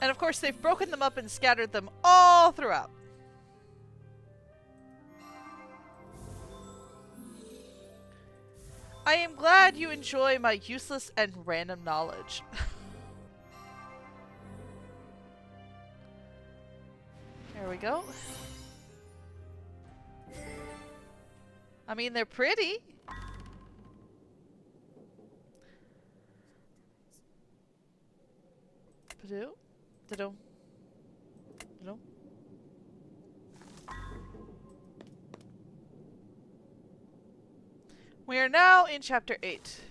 And of course, they've broken them up and scattered them all throughout. I am glad you enjoy my useless and random knowledge. There we go. I mean, they're pretty. Ba-do. Da-do. Da-do. We are now in chapter 8.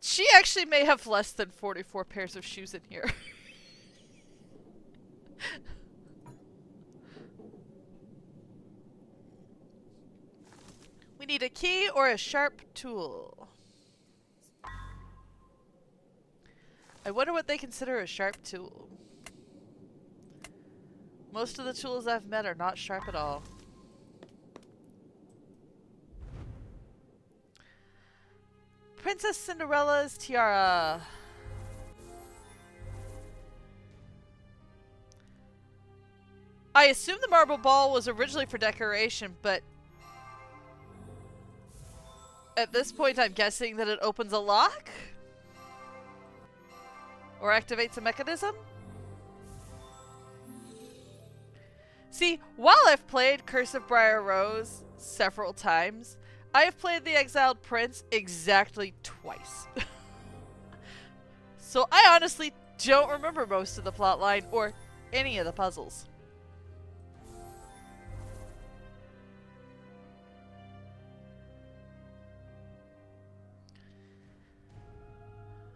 She actually may have less than 44 pairs of shoes in here. We need a key or a sharp tool. I wonder what they consider a sharp tool. Most of the tools I've met are not sharp at all. Princess Cinderella's tiara. I assume the marble ball was originally for decoration, but at this point I'm guessing that it opens a lock? Or activates a mechanism? See, while I've played Curse of Briar Rose several times, I have played the Exiled Prince exactly twice. So I honestly don't remember most of the plotline or any of the puzzles.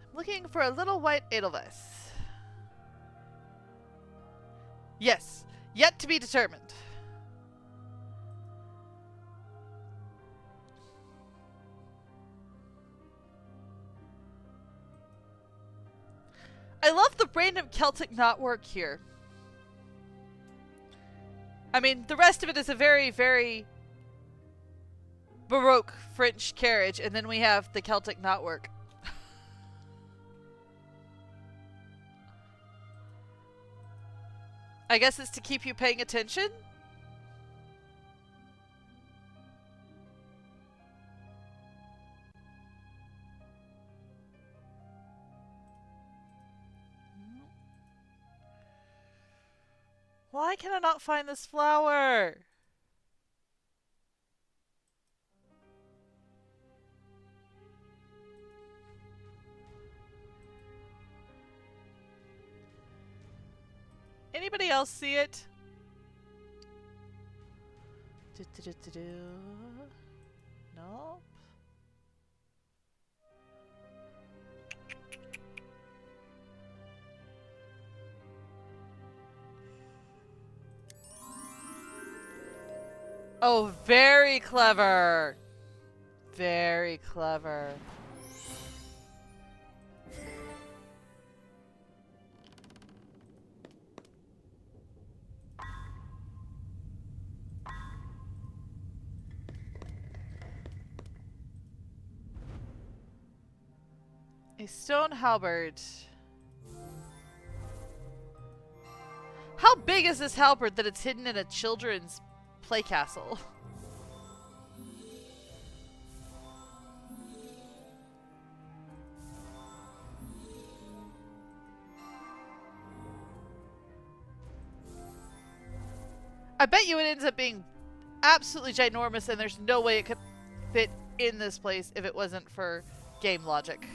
I'm looking for a little white Edelweiss. Yes, yet to be determined. I love the random Celtic knotwork here. I mean, the rest of it is a very, very Baroque French carriage, and then we have the Celtic knotwork. I guess it's to keep you paying attention? Why can I not find this flower? Anybody else see it? Nope. Oh, very clever. Very clever. A stone halberd. How big is this halberd that it's hidden in a children's play castle? I bet you it ends up being absolutely ginormous, and there's no way it could fit in this place if it wasn't for game logic.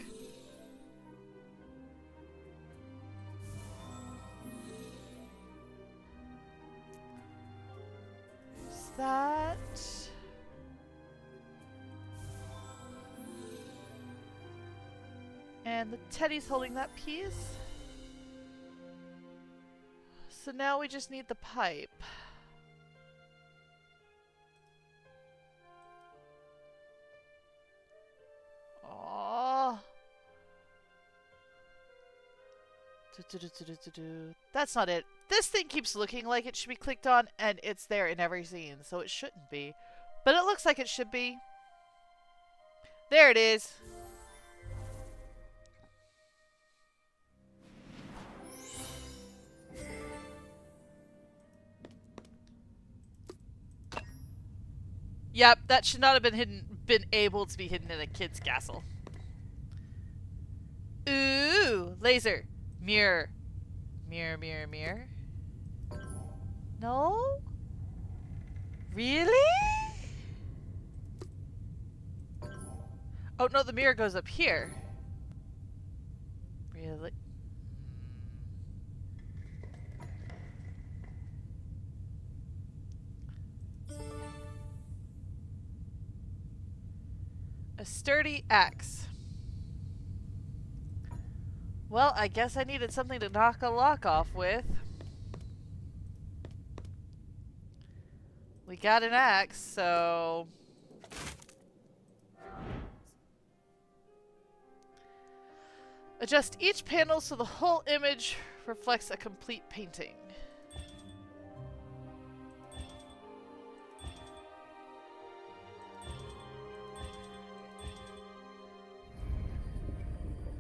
There's that. And the teddy's holding that piece. So now we just need the pipe. Aww. That's not it. This thing keeps looking like it should be clicked on, and it's there in every scene, so it shouldn't be. But it looks like it should be. There it is. Yep, that should not have been able to be hidden in a kid's castle. Ooh, laser. Mirror. Mirror, mirror, mirror. No? Really? Oh no, the mirror goes up here. Really? A sturdy axe. Well, I guess I needed something to knock a lock off with. We got an axe, so... Adjust each panel so the whole image reflects a complete painting.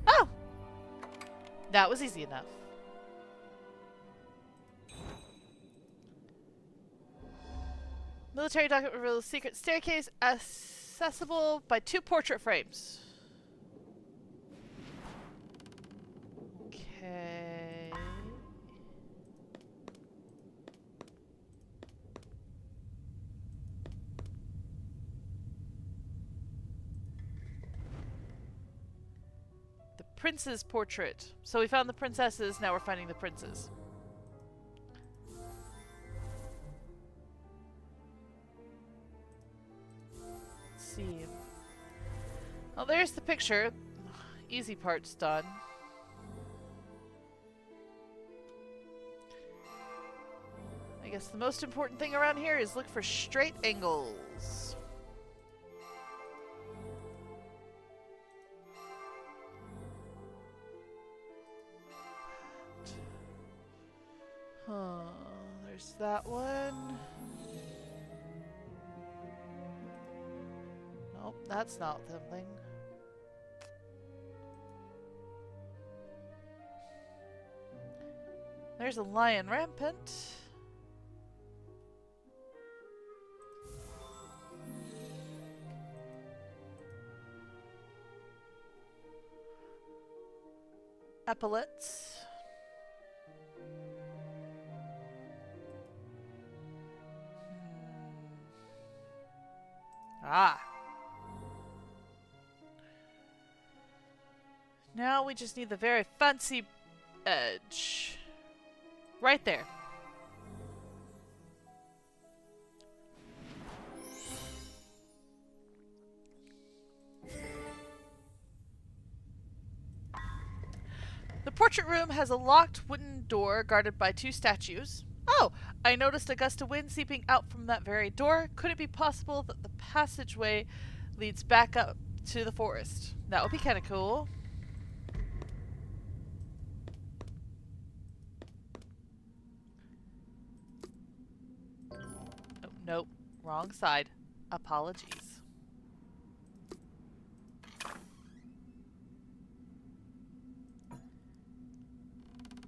Oh! That was easy enough. Military document reveals secret staircase accessible by 2 portrait frames. Okay. The prince's portrait. So we found the princesses, now we're finding the princes. See. Well, there's the picture. Easy part's done. I guess the most important thing around here is look for straight angles. Huh. There's that one. Nope, that's not something. There's a lion rampant. Epaulets. Ah. Now we just need the very fancy edge. Right there. The portrait room has a locked wooden door guarded by 2 statues. Oh, I noticed a gust of wind seeping out from that very door. Could it be possible that the passageway leads back up to the forest? That would be kind of cool. Oh, nope, wrong side. Apologies.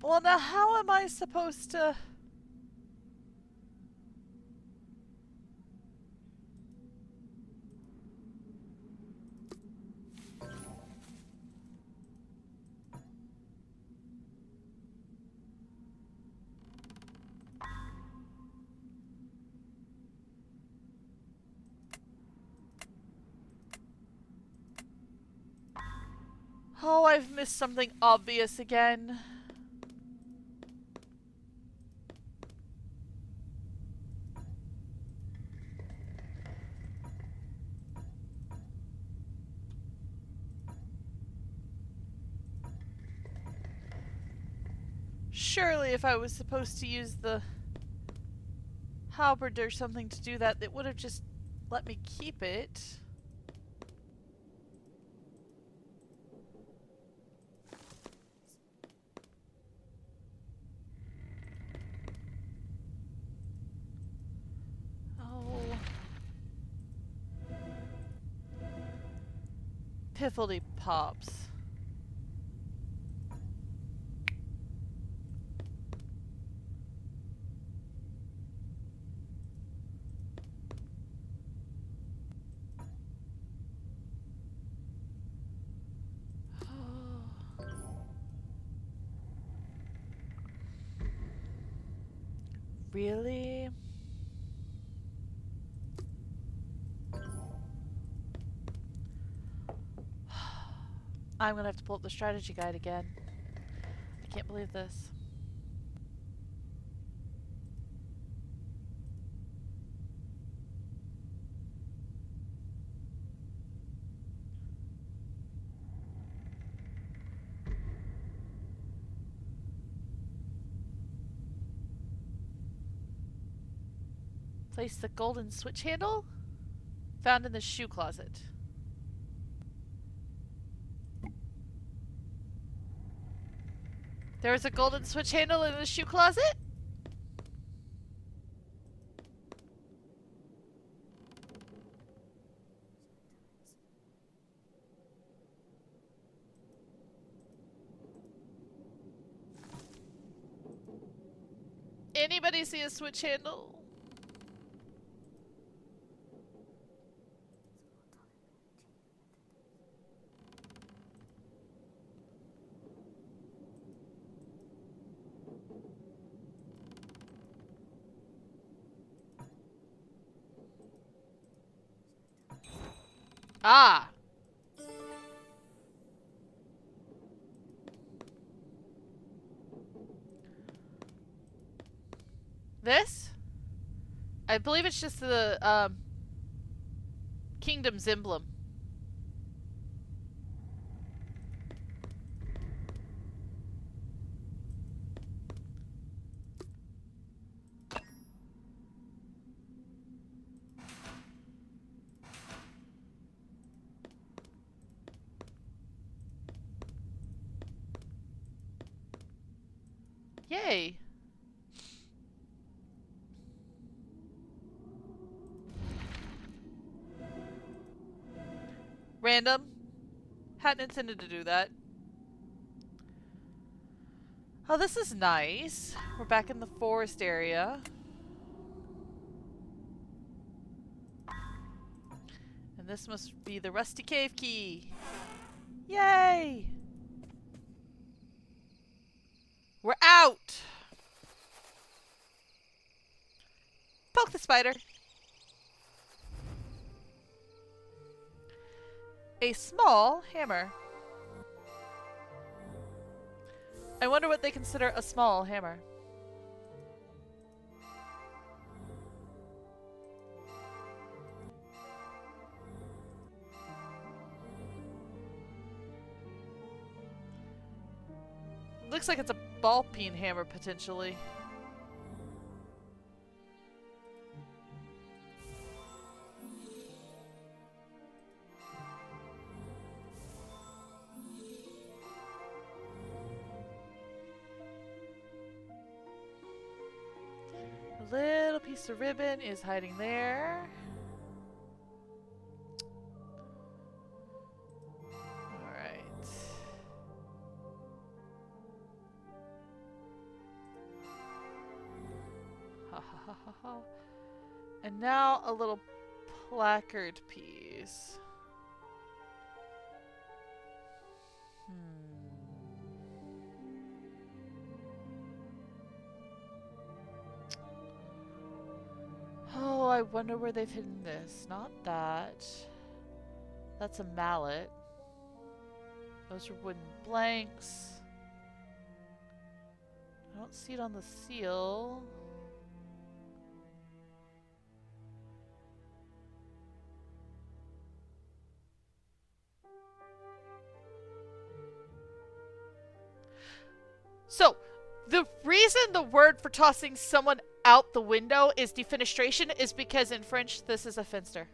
Well, now how am I supposed to... Oh, I've missed something obvious again. Surely if I was supposed to use the halberd or something to do that, it would have just let me keep it. Oh. Piffledy pops. Really? I'm gonna have to pull up the strategy guide again. I can't believe this. Place the golden switch handle found in the shoe closet. There was a golden switch handle in the shoe closet? Anybody see a switch handle? Ah! This? I believe it's just the, Kingdom's emblem. Yay! Random. Hadn't intended to do that. Oh, this is nice. We're back in the forest area. And this must be the rusty cave key. Yay! We're out! Poke the spider. A small hammer. I wonder what they consider a small hammer. Looks like it's a ball peen hammer, potentially. A little piece of ribbon is hiding there. Alright. Ha ha ha ha ha. And now a little placard piece. Oh, I wonder where they've hidden this. Not that. That's a mallet. Those are wooden blanks. I don't see it on the seal. So, the reason the word for tossing someone out the window is defenestration is because in French this is a finster.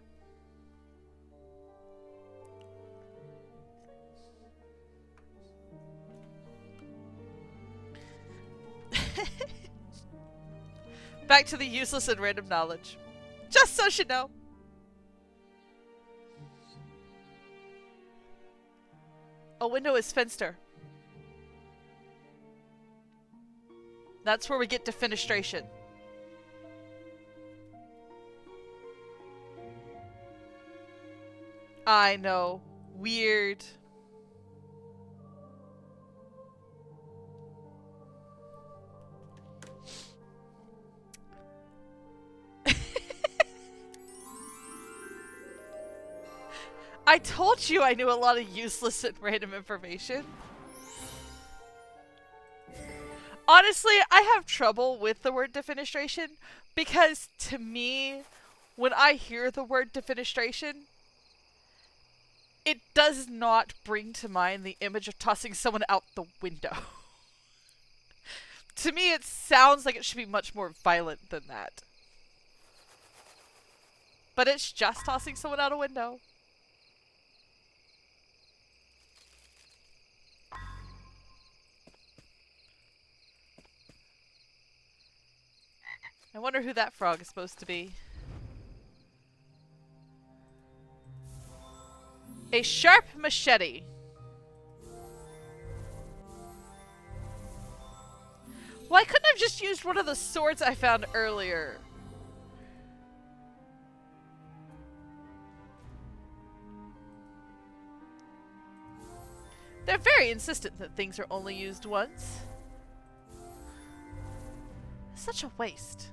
Back to the useless and random knowledge. Just so you know. A window is finster. That's where we get defenestration. I know. Weird. I told you I knew a lot of useless and random information. Honestly, I have trouble with the word defenestration because to me, when I hear the word defenestration, it does not bring to mind the image of tossing someone out the window. To me, it sounds like it should be much more violent than that. But it's just tossing someone out a window. I wonder who that frog is supposed to be. A sharp machete. Why couldn't I have just used one of the swords I found earlier? They're very insistent that things are only used once. Such a waste.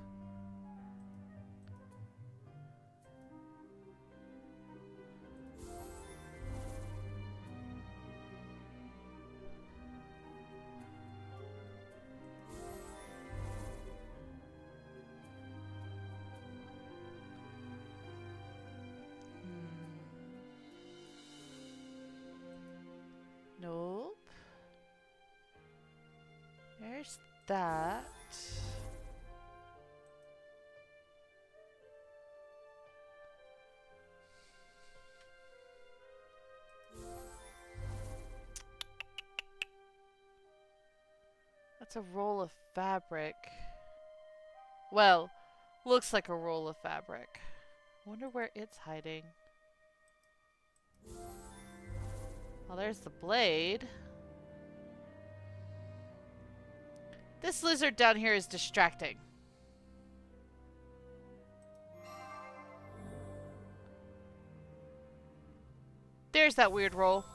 Nope. There's that. That's a roll of fabric. Well, looks like a roll of fabric. Wonder where it's hiding. Well, there's the blade. This lizard down here is distracting. There's that weird roll.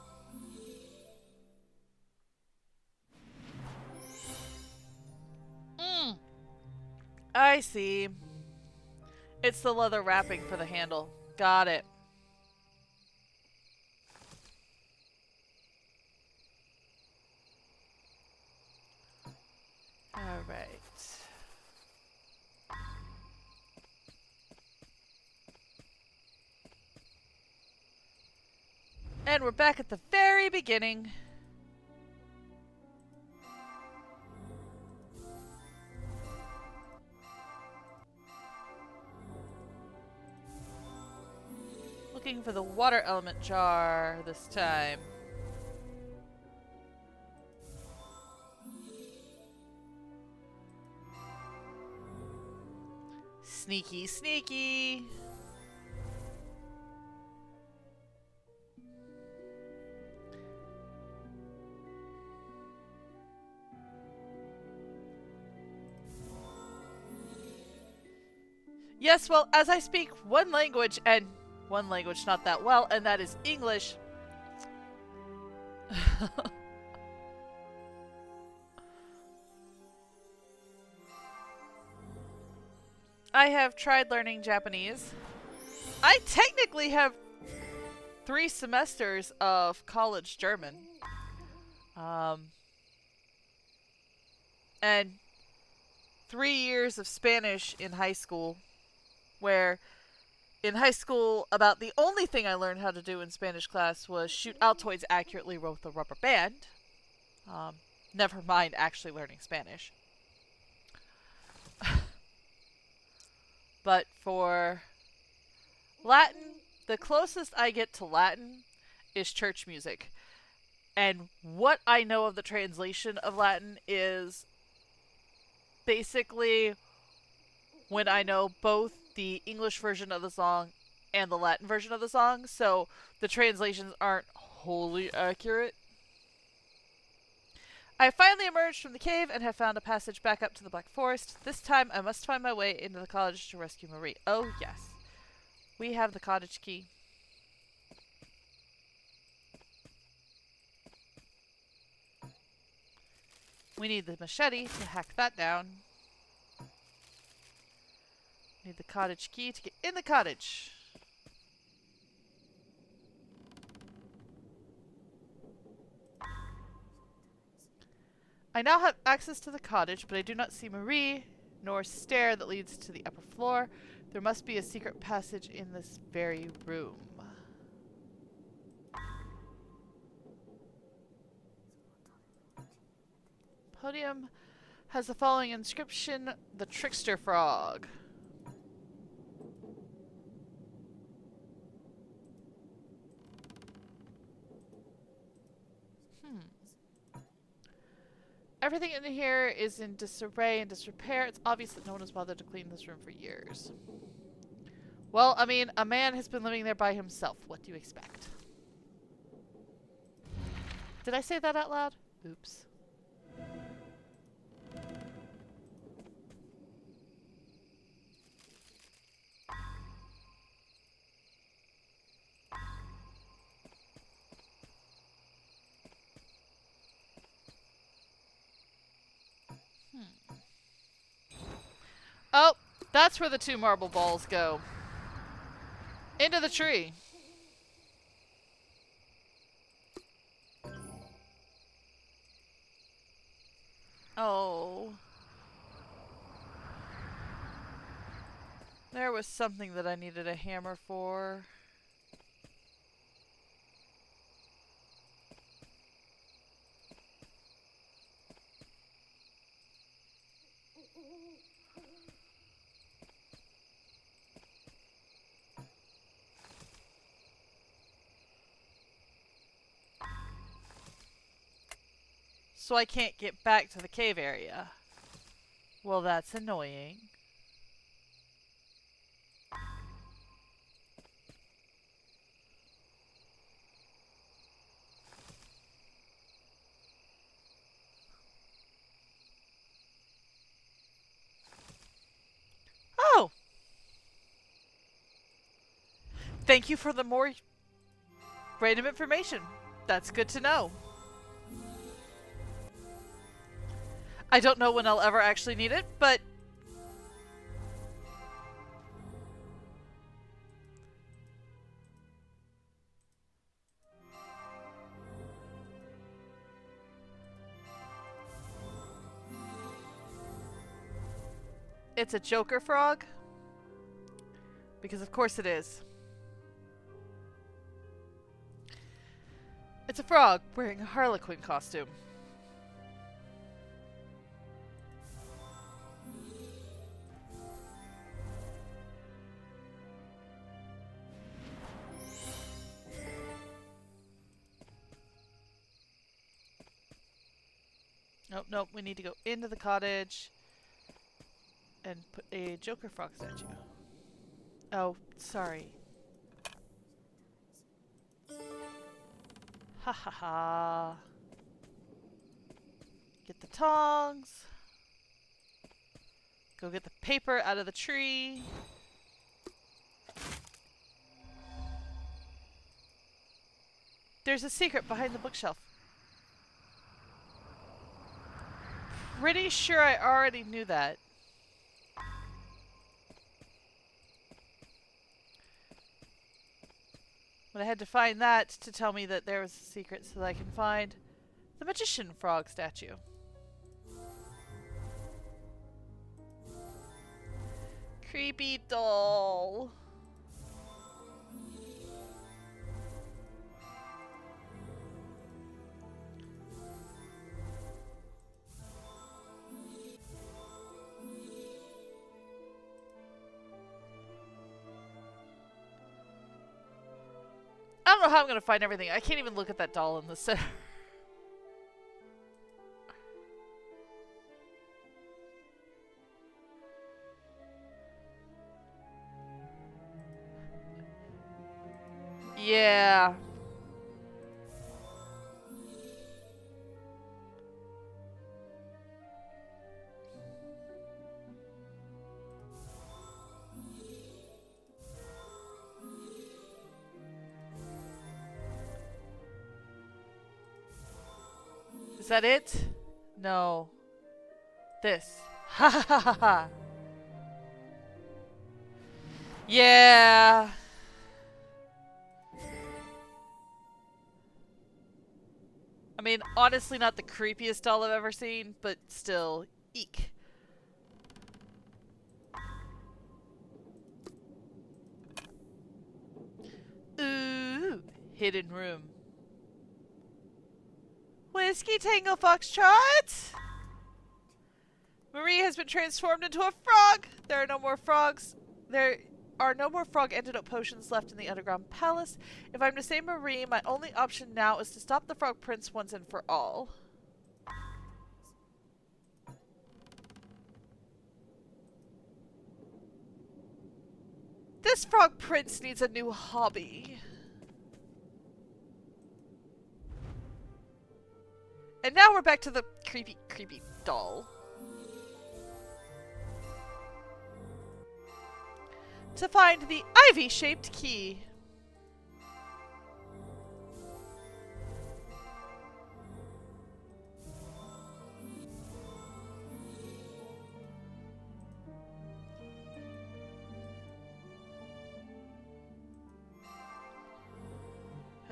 I see. It's the leather wrapping for the handle. Got it. Alright. And we're back at the very beginning. Looking for the water element jar this time. Sneaky, sneaky. Yes, well, as I speak one language, and one language not that well, and that is English. I have tried learning Japanese. I technically have 3 semesters of college German. Um, and 3 years of Spanish in high school, where in high school, about the only thing I learned how to do in Spanish class was shoot Altoids accurately with a rubber band. Um, Never mind actually learning Spanish. But for Latin, the closest I get to Latin is church music. And what I know of the translation of Latin is basically when I know both the English version of the song and the Latin version of the song, so the translations aren't wholly accurate. I finally emerged from the cave and have found a passage back up to the Black Forest. This time I must find my way into the cottage to rescue Marie. Oh, yes. We have the cottage key. We need the machete to hack that down. Need the cottage key to get in the cottage. I now have access to the cottage, but I do not see Marie, nor stair that leads to the upper floor. There must be a secret passage in this very room. Podium has the following inscription: the Trickster Frog. Everything in here is in disarray and disrepair. It's obvious that no one has bothered to clean this room for years. Well, I mean, a man has been living there by himself. What do you expect? Did I say that out loud? Oops. Oh, that's where the 2 marble balls go. Into the tree. Oh. There was something that I needed a hammer for. So I can't get back to the cave area. Well, that's annoying. Oh! Thank you for the more random information. That's good to know. I don't know when I'll ever actually need it, but... It's a Joker frog? Because of course it is. It's a frog wearing a Harlequin costume. Nope, nope, we need to go into the cottage and put a Joker frog statue. Oh, sorry. Ha ha ha. Get the tongs. Go get the paper out of the tree. There's a secret behind the bookshelf. Pretty sure I already knew that. But I had to find that to tell me that there was a secret so that I can find The magician frog statue. Creepy doll. I don't know how I'm gonna find everything. I can't even look at that doll in the center. Yeah. Is that it? No. This. Ha ha ha ha ha. Yeah. I mean, honestly, not the creepiest doll I've ever seen, but still, eek. Ooh, hidden room. Whiskey Tango Foxtrot! Marie has been transformed into a frog! There are no more frogs. There are no more frog antidote potions left in the underground palace. If I'm to save Marie, my only option now is to stop the Frog Prince once and for all. This Frog Prince needs a new hobby. And now we're back to the creepy, creepy doll. To find the ivy-shaped key.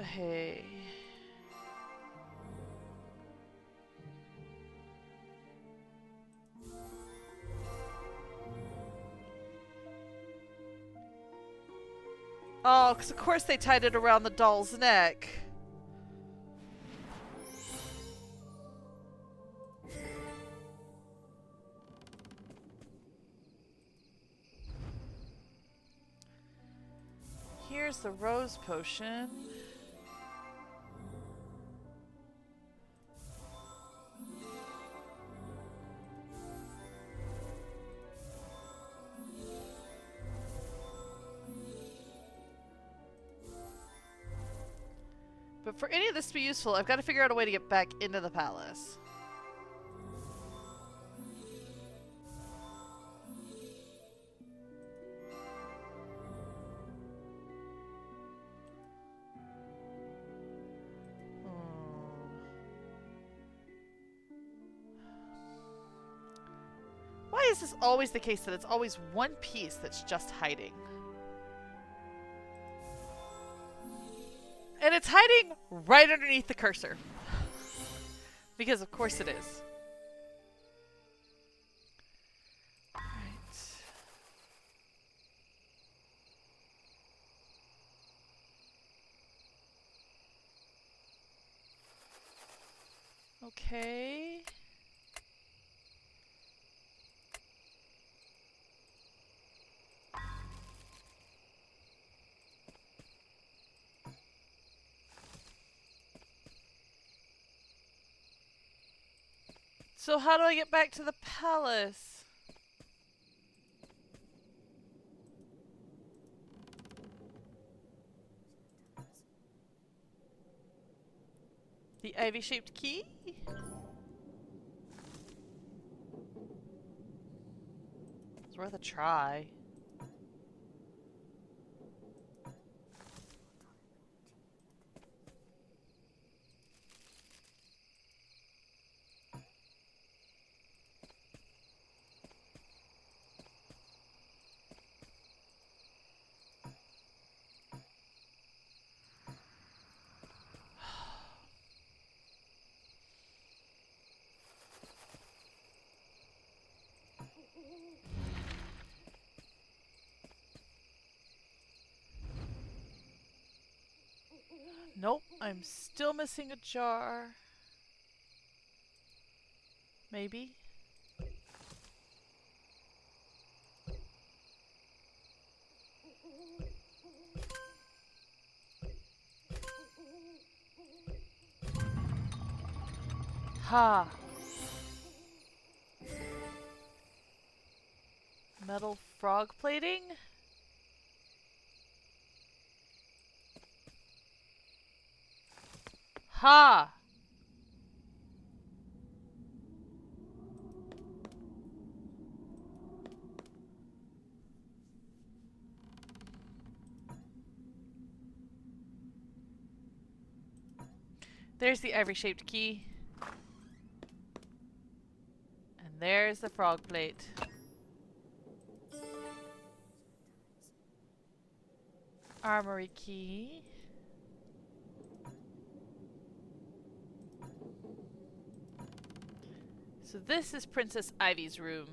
Hey. Oh, because of course they tied it around the doll's neck. Here's the rose potion. But for any of this to be useful, I've got to figure out a way to get back into the palace. Why is this always the case that it's always one piece that's just hiding? And it's hiding right underneath the cursor. Because of course it is. Alright. Okay. So how do I get back to the palace? The ivy-shaped key? It's worth a try. I'm still missing a jar. Maybe. Ha! Metal frog plating? Ha! There's the ivory-shaped key. And there's the frog plate. Armory key. So this is Princess Ivy's room.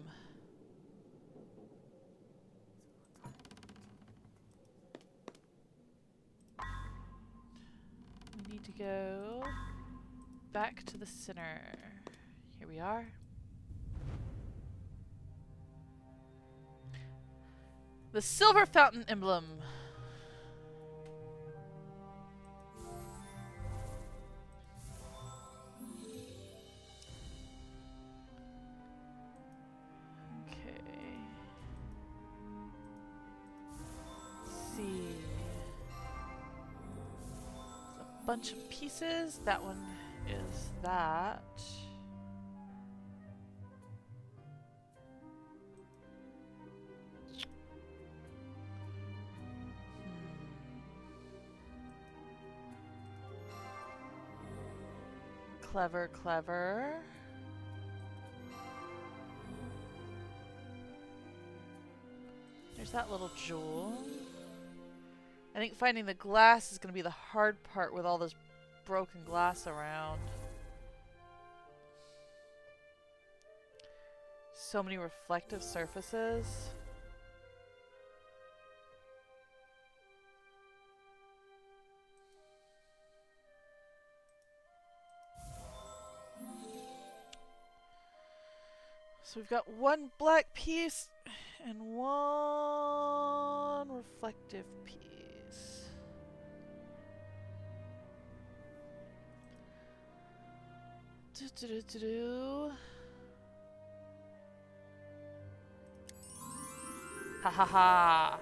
We need to go back to the center. Here we are. The silver fountain emblem. Okay. Let's see. There's a bunch of pieces. That one is that. Clever, clever. There's that little jewel. I think finding the glass is going to be the hard part with all this broken glass around. So many reflective surfaces. So we've got one black piece and one reflective piece. Do. Ha ha ha.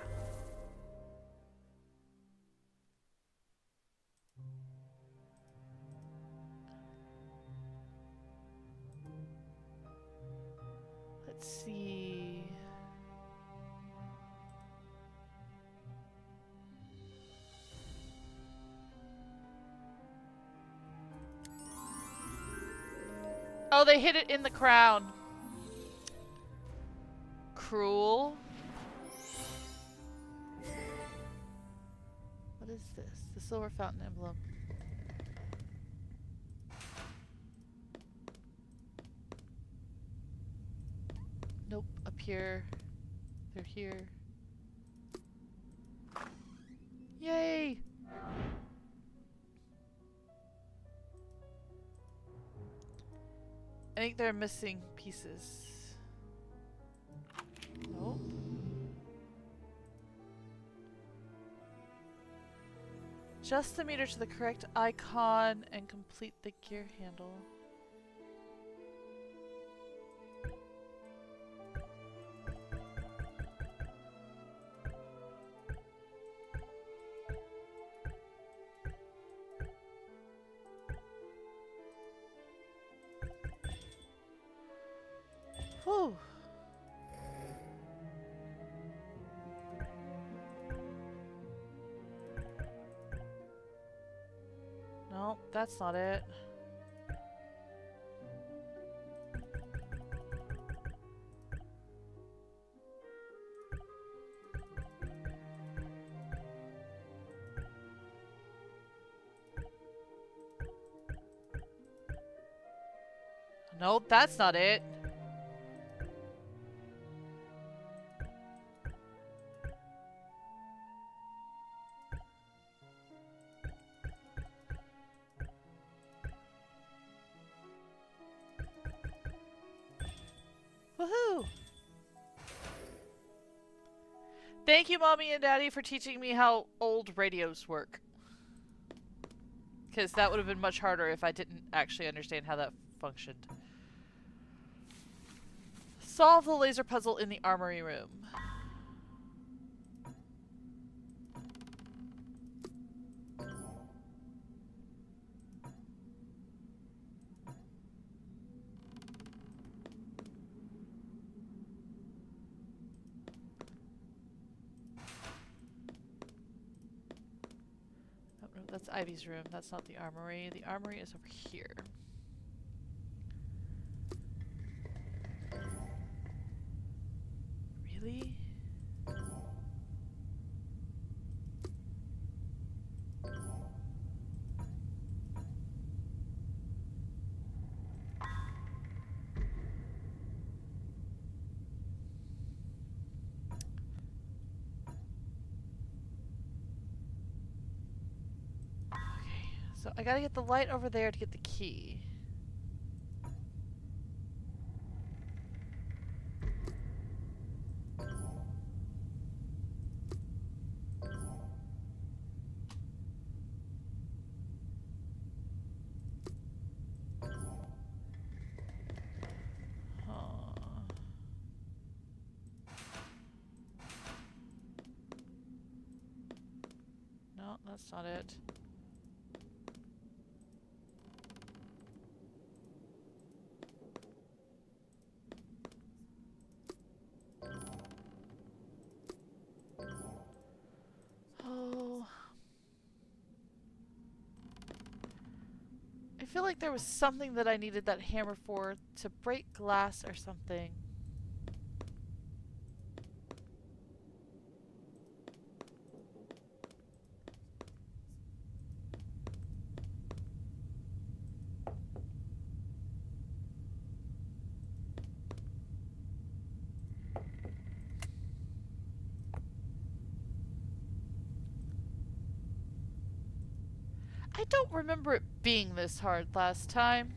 Let's see. Oh, they hid it in the crown. Cruel. What is this? The silver fountain emblem. Nope, up here. They're here. Yay! I think they're missing pieces. Nope. Just the meter to the correct icon and complete the gear handle. Whew. No, that's not it. No, that's not it. Thank you, Mommy and Daddy, for teaching me how old radios work. Because that would have been much harder if I didn't actually understand how that functioned. Solve the laser puzzle in the armory room. Oh, no, that's Ivy's room. That's not the armory. The armory is over here. Really? Okay, so I gotta get the light over there to get the key. Huh. No, that's not it. Oh. I feel like there was something that I needed that hammer for, to break glass or something. I don't remember it being this hard last time.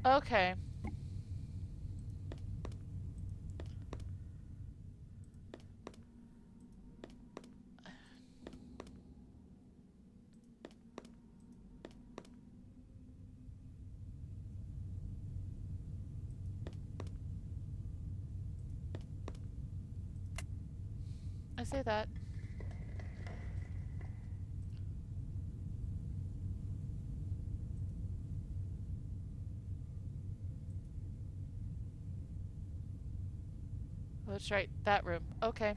Okay. I say that. Oh, that's right, that room. Okay.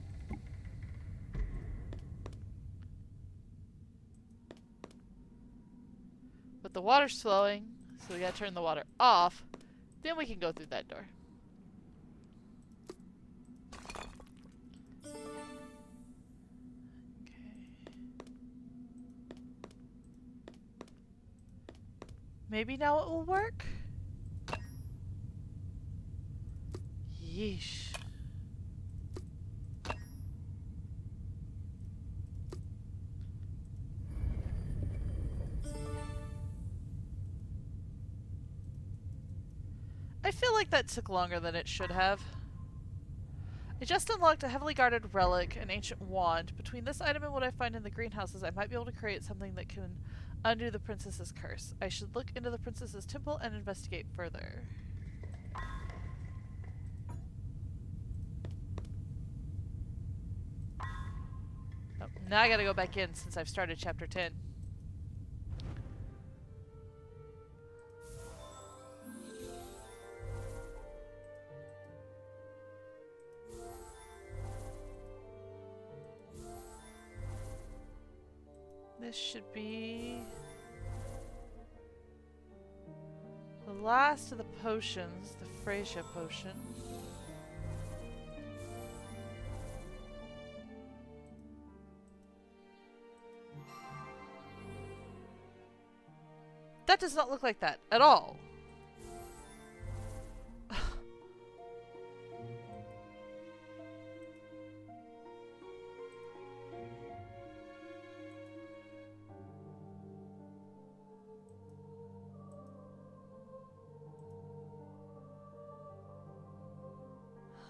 But the water's flowing, so we gotta turn the water off. Then we can go through that door. Maybe now it will work? Yeesh. I feel like that took longer than it should have. I just unlocked a heavily guarded relic, an ancient wand. Between this item and what I find in the greenhouses, I might be able to create something that can undo the princess's curse. I should look into the princess's temple and investigate further. Oh, now I gotta go back in since I've started chapter 10. This should be the last of the potions, the Freysia potion. That does not look like that at all.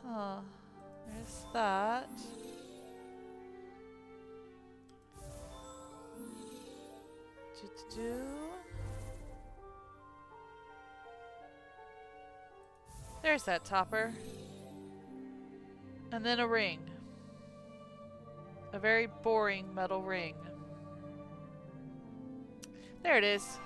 Huh. There's that. Do-do-do. There's that topper. And then a ring. A very boring metal ring. There it is.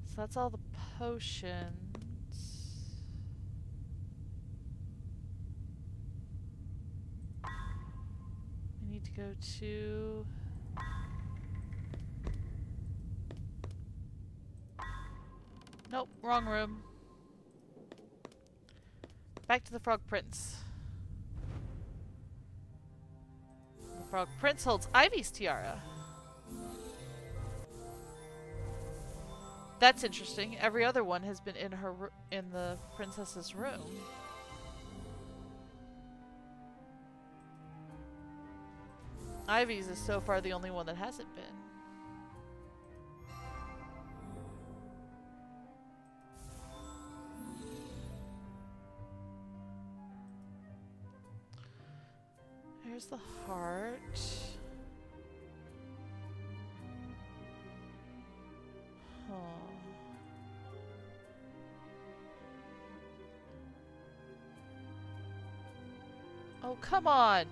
So that's all the potions. We need to go to... Nope, wrong room. Back to the Frog Prince. The Frog Prince holds Ivy's tiara. That's interesting. Every other one has been in her in the princess's room. Ivy's is so far the only one that hasn't been. Here's the heart. Huh. Oh, come on!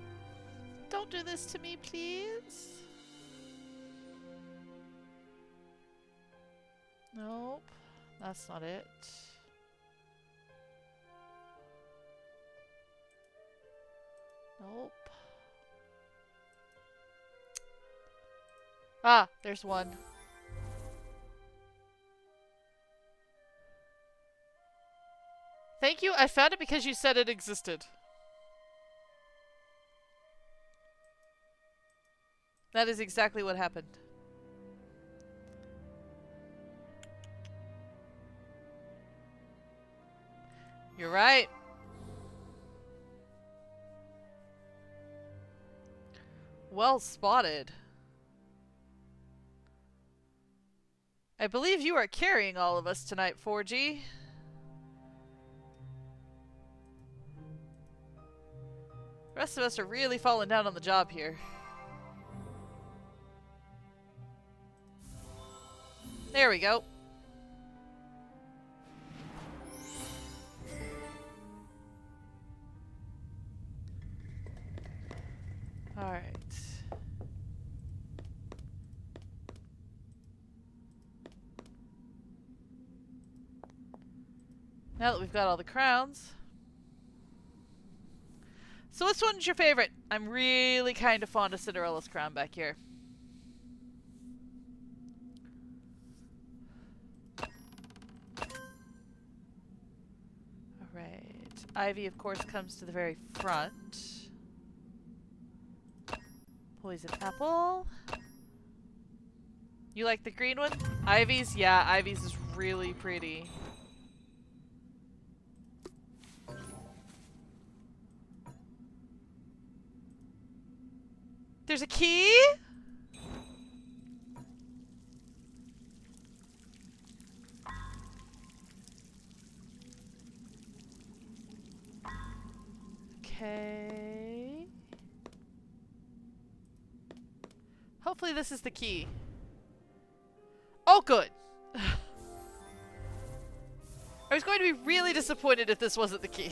Don't do this to me, please! Nope. That's not it. Nope. Ah, there's one. Thank you, I found it because you said it existed. That is exactly what happened. You're right. Well spotted. I believe you are carrying all of us tonight, 4G. The rest of us are really falling down on the job here. There we go. Alright. Now that we've got all the crowns. So which one's your favorite? I'm really kind of fond of Cinderella's crown back here. Alright. Ivy, of course, comes to the very front. Poison apple. You like the green one? Ivy's? Yeah, Ivy's is really pretty. There's a key? Okay. Hopefully this is the key. Oh, good. I was going to be really disappointed if this wasn't the key.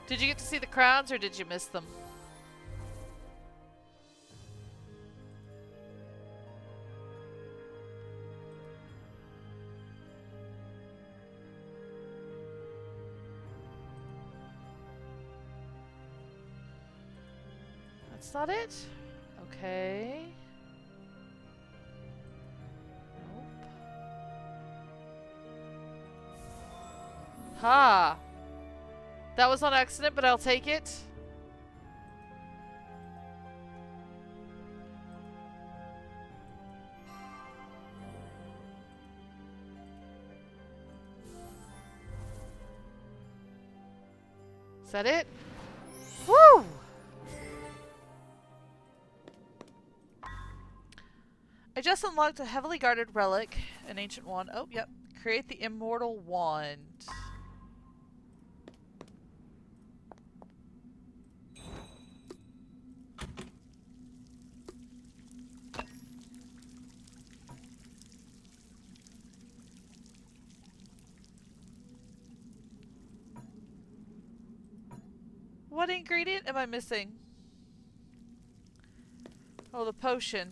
Did you get to see the crowns or did you miss them? That's not it? Okay. Nope. Ha! That was on accident, but I'll take it. Is that it? Woo! I just unlocked a heavily guarded relic, an ancient wand. Oh, yep. Create the immortal wand. What ingredient am I missing? Oh, the potion.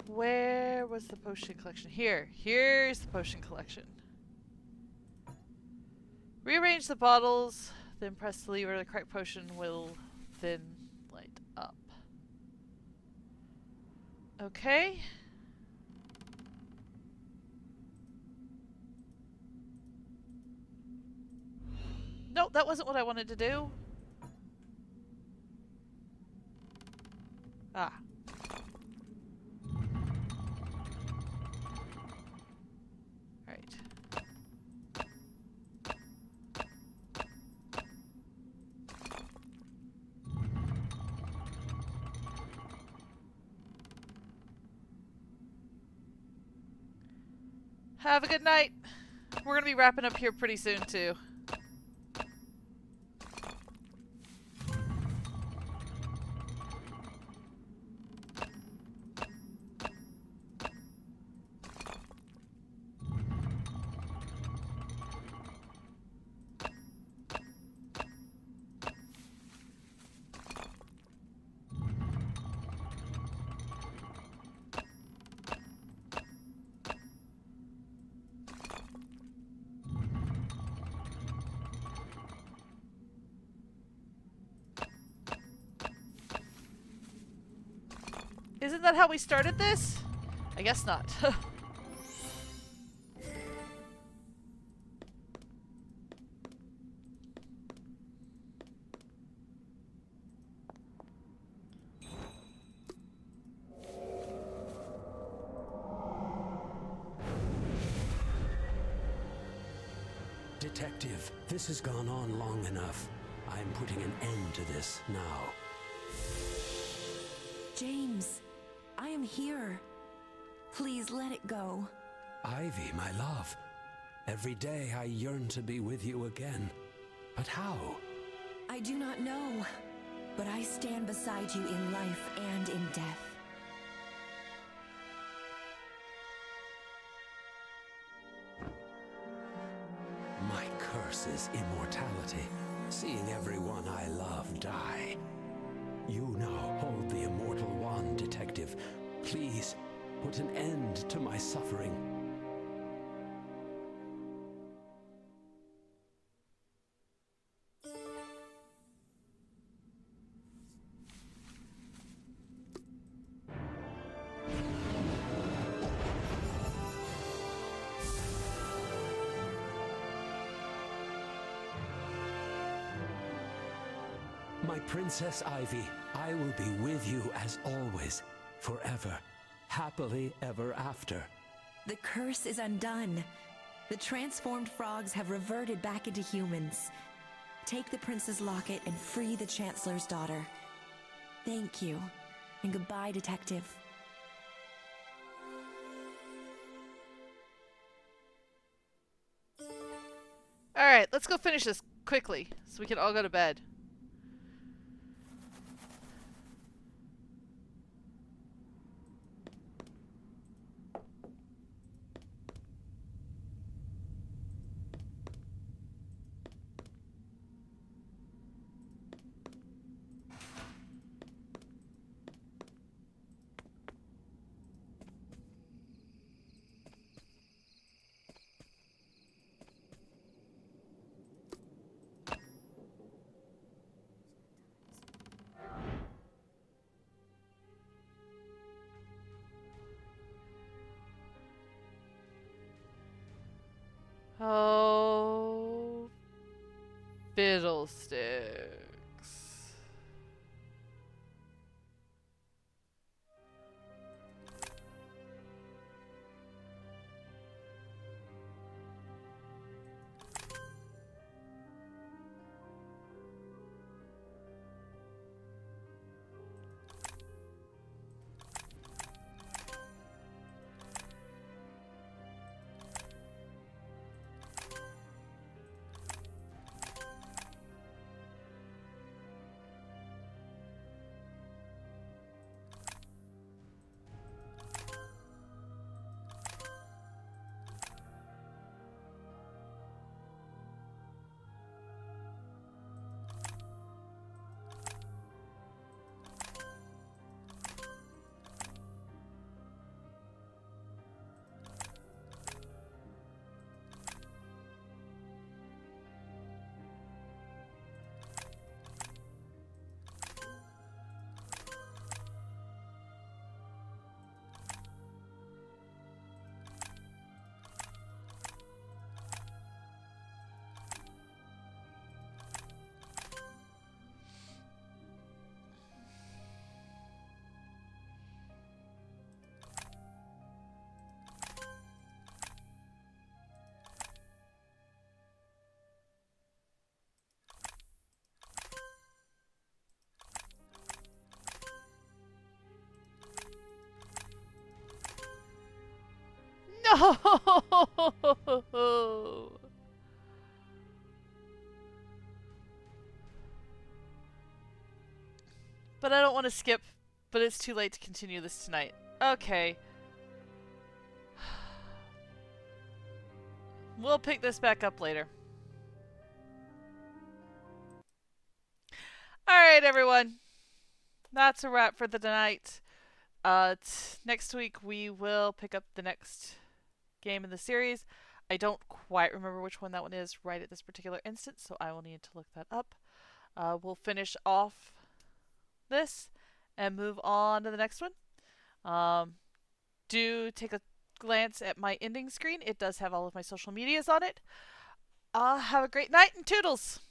Where was the potion collection? Here. Here's the potion collection. Rearrange the bottles, then press the lever. The correct potion will then light up. Okay. Nope, that wasn't what I wanted to do. Ah. Right. Have a good night. We're gonna be wrapping up here pretty soon too. Isn't that how we started this? I guess not. Detective, this has gone on long enough. I'm putting an end to this now. James, I am here. Please let it go. Ivy, my love. Every day I yearn to be with you again. But how? I do not know, but I stand beside you in life and in death. My curse is immortality, seeing everyone I love die. You now hold the immortal wand, Detective. Please, put an end to my suffering. My Princess Ivy, I will be with you as always, forever, happily ever after. The curse is undone. The transformed frogs have reverted back into humans. Take the prince's locket and free the Chancellor's daughter. Thank you, and goodbye, Detective. Alright, let's go finish this quickly so we can all go to bed. Oh, fiddlesticks. No! But I don't want to skip, but it's too late to continue this tonight. Okay. We'll pick this back up later. Alright, everyone. That's a wrap for the night. Next week we will pick up the next game in the series. I don't quite remember which one that one is right at this particular instance, so I will need to look that up. We'll finish off this and move on to the next one. Do take a glance at my ending screen. It does have all of my social medias on it. Have a great night and toodles!